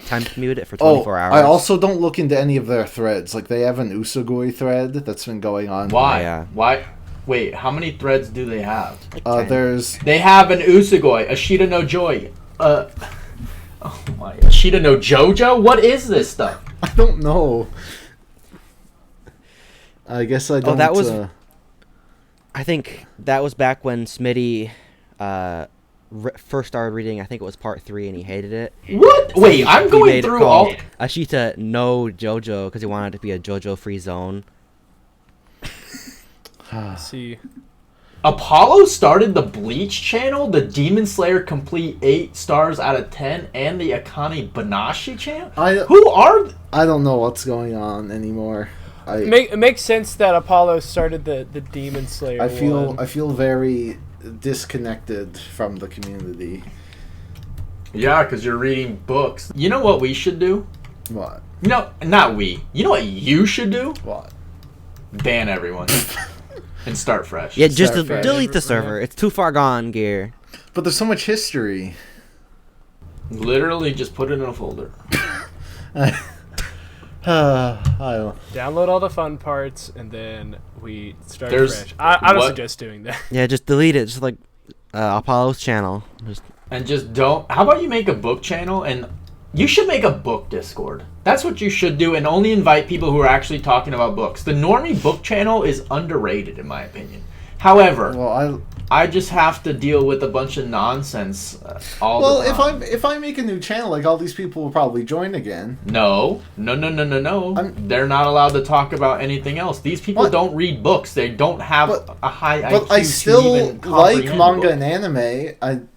time to mute it for 24 hours. I also don't look into any of their threads. Like, they have an Usugoi thread that's been going on. Why? Yeah. Why? Wait, how many threads do they have? They have an Usugoi, Ashita no Joy. Oh my, Ashita no Jojo? What is this stuff? I don't know. I guess I don't. that was. I think that was back when Smitty first started reading. I think it was part 3, and he hated it. What? Wait, I'm He going made it through all. called Ashita no Jojo because he wanted it to be a JoJo-free zone. Let's see. Apollo started the Bleach channel, the Demon Slayer Complete 8 stars out of 10, and the Akane Banashi channel? Who are... I don't know what's going on anymore. It makes sense that Apollo started the Demon Slayer I one. feel very disconnected from the community. Yeah, because you're reading books. You know what we should do? What? No, not we. You know what you should do? What? Ban everyone. And start fresh. Yeah, just Start fresh. delete the server. It's too far gone, Gear. But there's so much history. Literally just put it in a folder. I don't. Download all the fun parts, and then we start There's- fresh. I don't what? suggest doing that. Yeah, just delete it. Just like Apollo's channel. And just don't... How about you make a book channel and... You should make a book Discord. That's what you should do, and only invite people who are actually talking about books. The normie book channel is underrated, in my opinion. However, Well, I just have to deal with a bunch of nonsense all the time. if I make a new channel, like all these people will probably join again. No. They're not allowed to talk about anything else. These people What? don't read books. They don't have a high IQ But I to still even like comprehend manga books. and anime.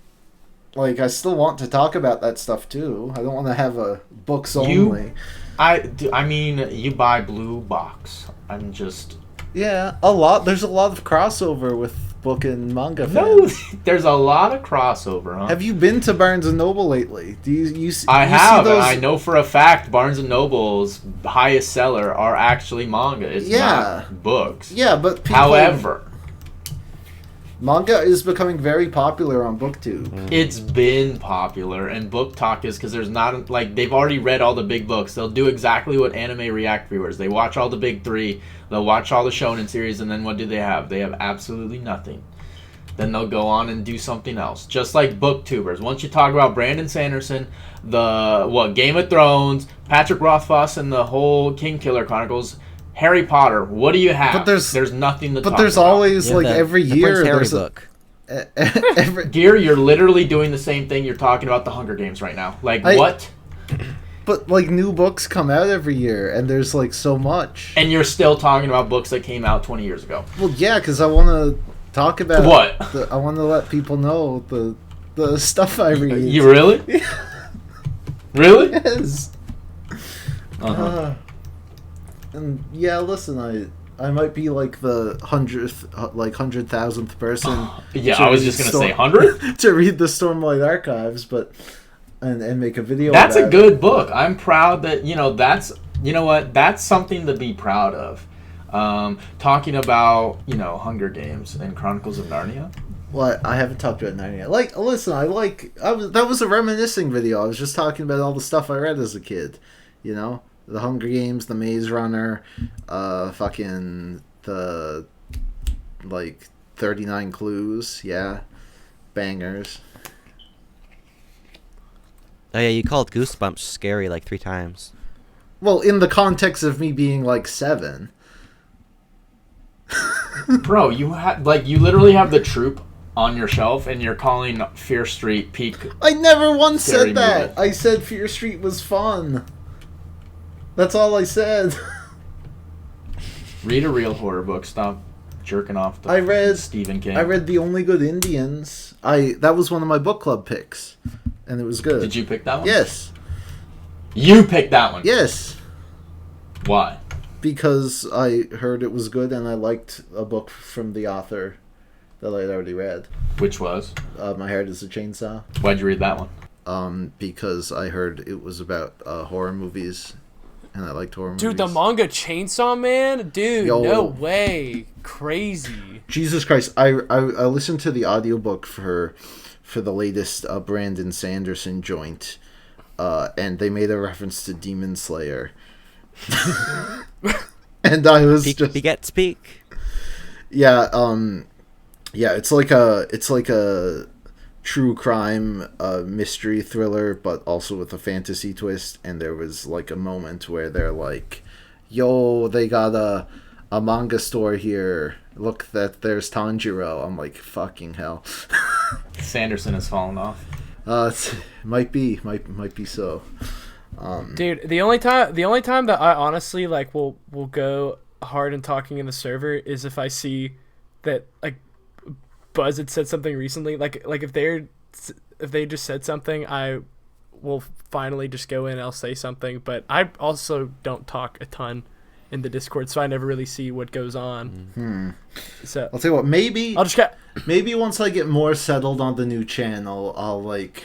I still want to talk about that stuff too. I don't want to have a books only. I mean, you buy Blue Box. I'm just... Yeah, a lot. There's a lot of crossover with book and manga No, fans. there's a lot of crossover, huh? Have you been to Barnes and Noble lately? Do you see? I you have, See those... and I know for a fact Barnes & Noble's highest seller are actually manga. It's not books. Yeah, but people, However, manga is becoming very popular on BookTube. it's been popular, and Book Talk is because there's not, like, they've already read all the big books. They'll do exactly what Anime React viewers. They watch all the big 3, they'll watch all the shonen series, and then what do they have? They have absolutely nothing. Then they'll go on and do something else. Just like booktubers. Once you talk about Brandon Sanderson, Game of Thrones, Patrick Rothfuss, and the whole King Killer Chronicles, Harry Potter, what do you have? But there's nothing to talk But there's about. always every the year Prince Harry there's book. Gear, you're literally doing the same thing. You're talking about the Hunger Games right now. What? But like new books come out every year, and there's like so much. And you're still talking about books that came out 20 years ago. Well, yeah, because I want to talk about What? I want to let people know the stuff I read. You really? Really? Yes. Uh-huh. And yeah, listen, I might be like the 100,000th person. Yeah, to I was read just gonna say 100. to read the Stormlight Archives, but and make a video. That's a about good book. I'm proud that that's something to be proud of. Talking about Hunger Games and Chronicles of Narnia. Well, I haven't talked about Narnia. That was a reminiscing video. I was just talking about all the stuff I read as a kid. The Hunger Games, the Maze Runner, fucking the 39 Clues. Yeah, bangers. Oh yeah, you called Goosebumps scary like 3 times. Well, in the context of me being like 7. Bro, you literally have the Troop on your shelf, and you're calling Fear Street peak. I never once Scary said that. movie. I said Fear Street was fun. That's all I said. Read a real horror book. Stop jerking off to I read Stephen King. I read The Only Good Indians. That was one of my book club picks, and it was good. Did you pick that one? Yes. You picked that one. Yes. Why? Because I heard it was good, and I liked a book from the author that I'd already read. Which was? My Heart is a Chainsaw. Why'd you read that one? Because I heard it was about horror movies, and I liked horror movies. Dude, the manga Chainsaw Man? Dude, Yo. no way. Crazy. Jesus Christ. I listened to the audiobook for the latest Brandon Sanderson joint, and they made a reference to Demon Slayer. And I was Peek, just... beget, speak. Yeah, yeah, it's like a true crime mystery thriller, but also with a fantasy twist. And there was like a moment where they're like, "Yo, they got a manga store here. Look, there's Tanjiro. I'm like, fucking hell. Sanderson has fallen off. Might be so. Dude, the only time that I honestly like will go hard in talking in the server is if I see that like Buzz had said something recently. Like if they just said something, I will finally just go in and I'll say something. But I also don't talk a ton in the Discord, so I never really see what goes on. So I'll tell you what, maybe once I get more settled on the new channel, I'll like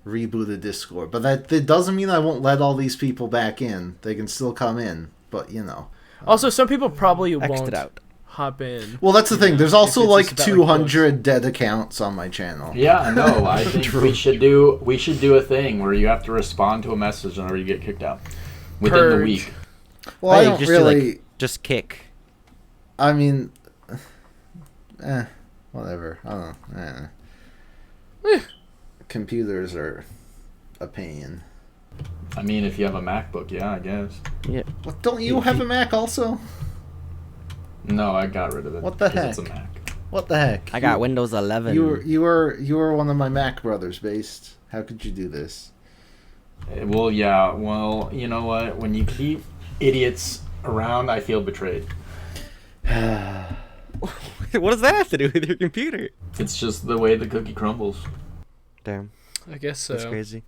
reboot the Discord. But that doesn't mean I won't let all these people back in. They can still come in, but you know. Also, some people probably X'd won't it out. hop in. Well, that's the thing. There's also it's like just about, 200 dead accounts on my channel. Yeah, no, I think we should do a thing where you have to respond to a message whenever you get kicked out within the Purge. week. Well, I Hey, don't just really. do, like, just kick. I mean, whatever. I don't know. Computers are a pain. I mean, if you have a MacBook, yeah, I guess. Yeah. What, don't you have a Mac also? No, I got rid of it. What the 'cause It's a heck? Mac. What the heck? I got Windows 11. You were one of my Mac brothers, based. How could you do this? Well, yeah. Well, you know what? When you keep idiots around, I feel betrayed. What does that have to do with your computer? It's just the way the cookie crumbles. Damn, I guess so. that's crazy.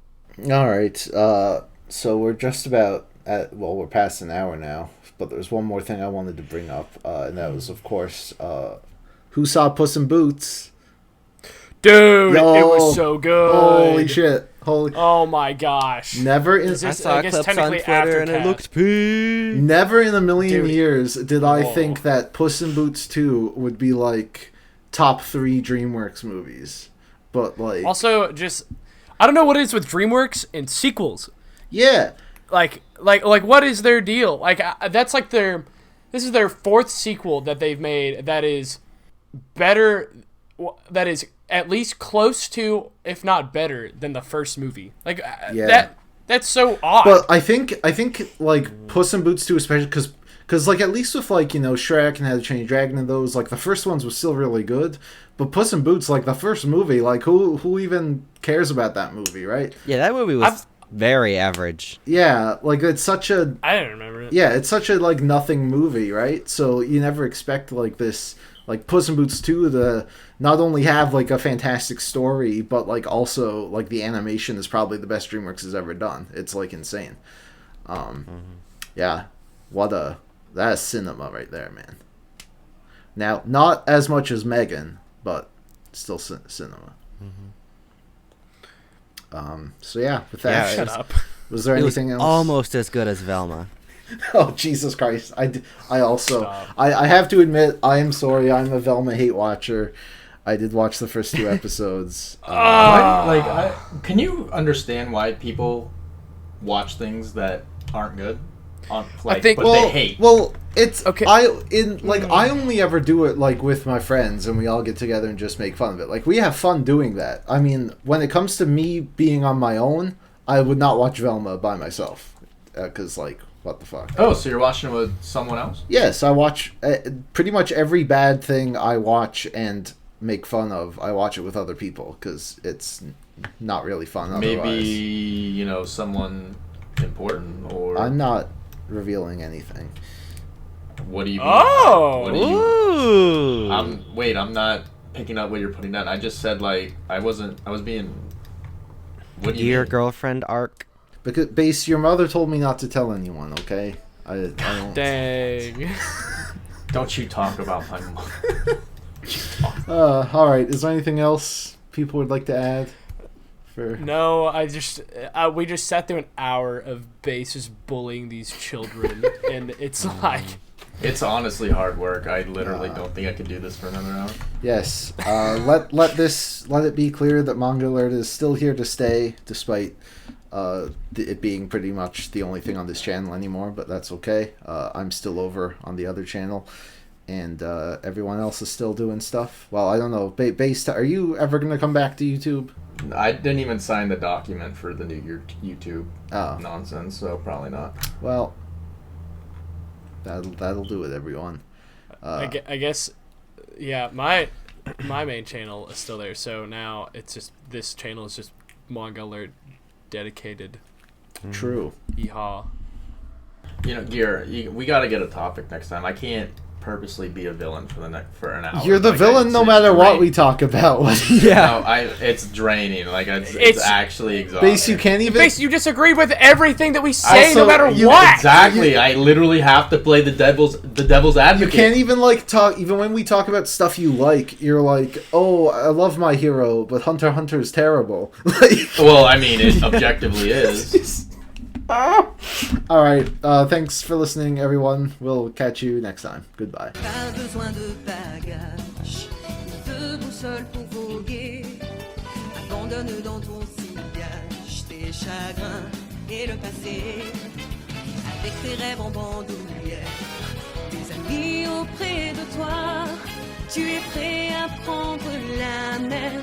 All right. So we're just about at. Well, we're past an hour now. But there's one more thing I wanted to bring up, and that was, of course, who saw Puss in Boots? Dude, Yo, it was so good. Holy shit! Oh my gosh. Never in Is I this- saw I guess clips on technically Twitter and it after looked pink. never in a million Dude. years did I Whoa. think that Puss in Boots 2 would be like top 3 DreamWorks movies. But like, Also, just I don't know what it is with DreamWorks and sequels. yeah, Like what is their deal? Like that's like this is their 4th sequel that they've made that is better, that is at least close to, if not better than the first movie. Like Yeah. that's so odd. but I think like Puss in Boots 2 especially because like at least with like, you know, Shrek and How to Train Your Dragon and those, like the first ones was still really good, but Puss in Boots, like the first movie, like who even cares about that movie, right? Yeah, that movie was very average. Yeah, like it's such a I didn't remember it. yeah, it's such a like nothing movie, right? So you never expect like this, like Puss in Boots 2 to not only have like a fantastic story, but like also like the animation is probably the best DreamWorks has ever done. It's like insane. Yeah, that's cinema right there, man. Now, not as much as Megan, but still cinema. So yeah, with that, Shut up. was there It was anything else? almost as good as Velma. Oh, Jesus Christ. I also, Stop. I have to admit, I am sorry, I'm a Velma hate watcher. I did watch the first 2 episodes. Can you understand why people watch things that aren't good? Like, think- but well, they hate. well, it's Okay. I only ever do it like with my friends, and we all get together and just make fun of it. Like we have fun doing that. I mean, when it comes to me being on my own, I would not watch Velma by myself, because like, what the fuck? Oh, so you're watching it with someone else? Yes, I watch pretty much every bad thing I watch and make fun of. I watch it with other people because it's not really fun otherwise. Maybe, you know, someone important, or I'm not revealing anything. what do you mean? Oh! What do you? Ooh. I'm not picking up what you're putting down. I just said like I was being. What do you Dear mean? girlfriend arc. Because base, your mother told me not to tell anyone. Okay, I don't. Dang. Don't you talk about my mom. All right. Is there anything else people would like to add? For No, we just sat through an hour of Base just bullying these children, and it's like, It's honestly hard work. I literally don't think I could do this for another hour. yes. Let it be clear that Manga Alert is still here to stay, despite it being pretty much the only thing on this channel anymore. But that's okay. I'm still over on the other channel, and everyone else is still doing stuff. Well, I don't know. Base, are you ever gonna come back to YouTube? I didn't even sign the document for the new YouTube Oh, nonsense, so probably not. well. That'll do it, everyone. I guess, yeah. My main channel is still there, so now it's just this channel is just Manga Alert dedicated. True. Yeehaw. Gear, we got to get a topic next time. I can't purposely be a villain for an hour. You're the villain no matter what we talk about. No, it's draining. Like it's actually exhausting. Base, you can't even. Base, you disagree with everything that we say, no matter you- what. Exactly. I literally have to play the devil's advocate. You can't even talk. Even when we talk about stuff you like, you're like, "Oh, I love My Hero, but Hunter x Hunter is terrible." Well, I mean, it objectively is. All right. Thanks for listening, everyone. We'll catch you next time. Goodbye. Pas besoin de bagages, de boussole pour voguer. Abandonne dans ton sillage tes chagrins et le passé. Avec tes rêves en bandoulière, tes amis auprès de toi. Tu es prêt à prendre la mer.